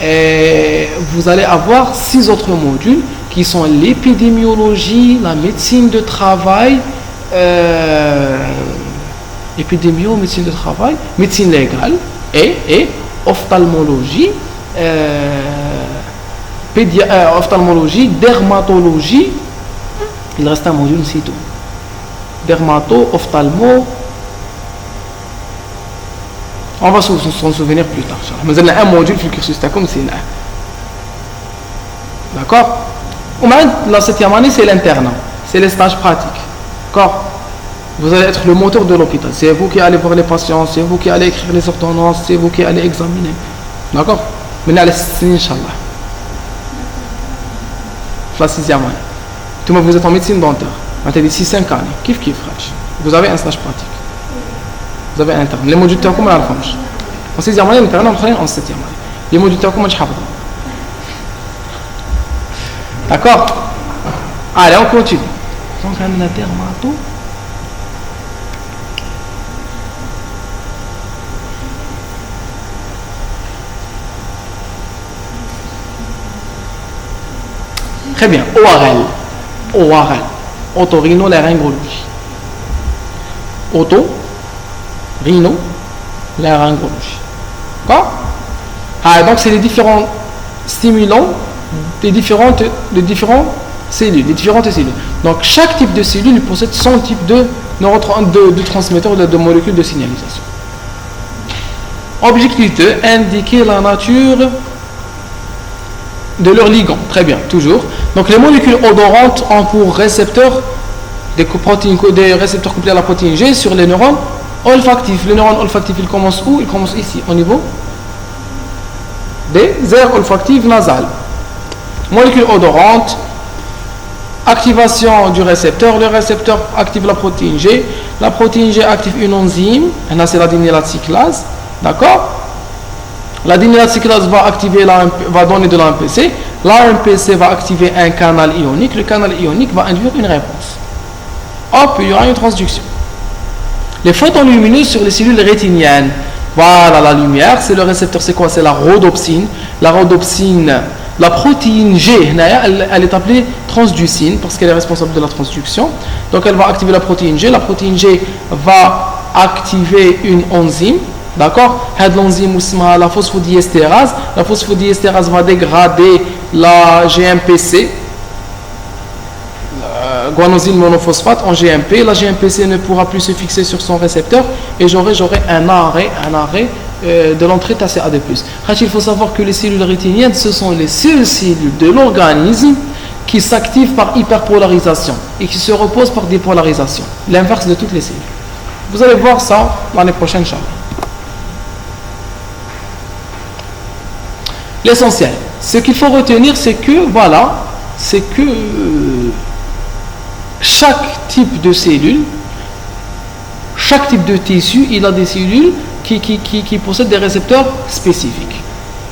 Et vous allez avoir 6 autres modules qui sont l'épidémiologie, la médecine de travail, médecine de travail, médecine légale et ophtalmologie, ophtalmologie, dermatologie. Il reste un module, c'est tout. Dermato, ophtalmo. On va s'en souvenir plus tard. Mais il y a un module في الكورسوس تاعكم سيناه. D'accord? La 7e année, c'est l'internat. C'est les stages pratiques. D'accord? Vous allez être le moteur de l'hôpital. C'est vous qui allez voir les patients, c'est vous qui allez écrire les ordonnances, c'est vous qui allez examiner. D'accord? Maintenant, les 6 années, Inch'Allah. La 6e année. Tout le monde, vous êtes en médecine dentaire. Maintenant, d'ici 5 années. Kif, vous avez un stage pratique. Vous avez un interne. Les modules تاعكم ما نعرفهمش. En 6e année, l'internat, en 7e année. Les modules تاعكم ما تحفظهم. D'accord? Allez, on continue. Donc, on a dermato. Très bien. ORL. Otorhinolaryngologie. Otorhinolaryngologie. D'accord? Donc, c'est les différents stimulants des différentes cellules. Donc, chaque type de cellule possède son type de transmetteur de molécules de signalisation. Objectif 2, indiquer la nature de leur ligand. Très bien, toujours. Donc, les molécules odorantes ont pour récepteurs des récepteurs couplés à la protéine G sur les neurones olfactifs. Le neurone olfactif, il commence où? Il commence ici, au niveau des aires olfactives nasales. Molécules odorantes, activation du récepteur. Le récepteur active la protéine G. La protéine G active une enzyme. Là, c'est la dénylate-cyclase. D'accord? La dénylate-cyclase va donner de l'AMPC. L'AMPC va activer un canal ionique. Le canal ionique va induire une réponse. Hop, il y aura une transduction. Les photons lumineux sur les cellules rétiniennes. Voilà, la lumière, c'est le récepteur, c'est quoi? C'est la rhodopsine. La rhodopsine, la protéine G, elle est appelée transducine parce qu'elle est responsable de la transduction. Donc, elle va activer la protéine G. La protéine G va activer une enzyme. D'accord? L'enzyme la phosphodiesterase. La phosphodiesterase va dégrader la GMPC, guanosyl monophosphate en GMP. La GMPC ne pourra plus se fixer sur son récepteur et j'aurai un arrêt de l'entrée TCA2+. Il faut savoir que les cellules rétiniennes, ce sont les seules cellules de l'organisme qui s'activent par hyperpolarisation et qui se reposent par dépolarisation, l'inverse de toutes les cellules. Vous allez voir ça l'année prochaine, Inch'Allah. L'essentiel, ce qu'il faut retenir, c'est que chaque type de cellule, chaque type de tissu, il a des cellules qui possèdent des récepteurs spécifiques.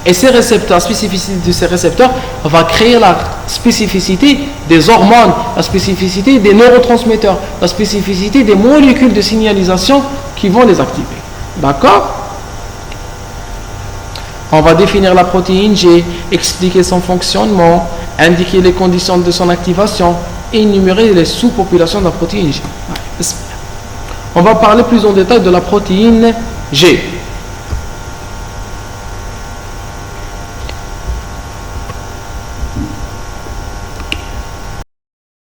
Et ces récepteurs, la spécificité de ces récepteurs va créer la spécificité des hormones, la spécificité des neurotransmetteurs, la spécificité des molécules de signalisation qui vont les activer. D'accord? On va définir la protéine G, expliquer son fonctionnement, indiquer les conditions de son activation et énumérer les sous-populations de la protéine G. On va parler plus en détail de la protéine G.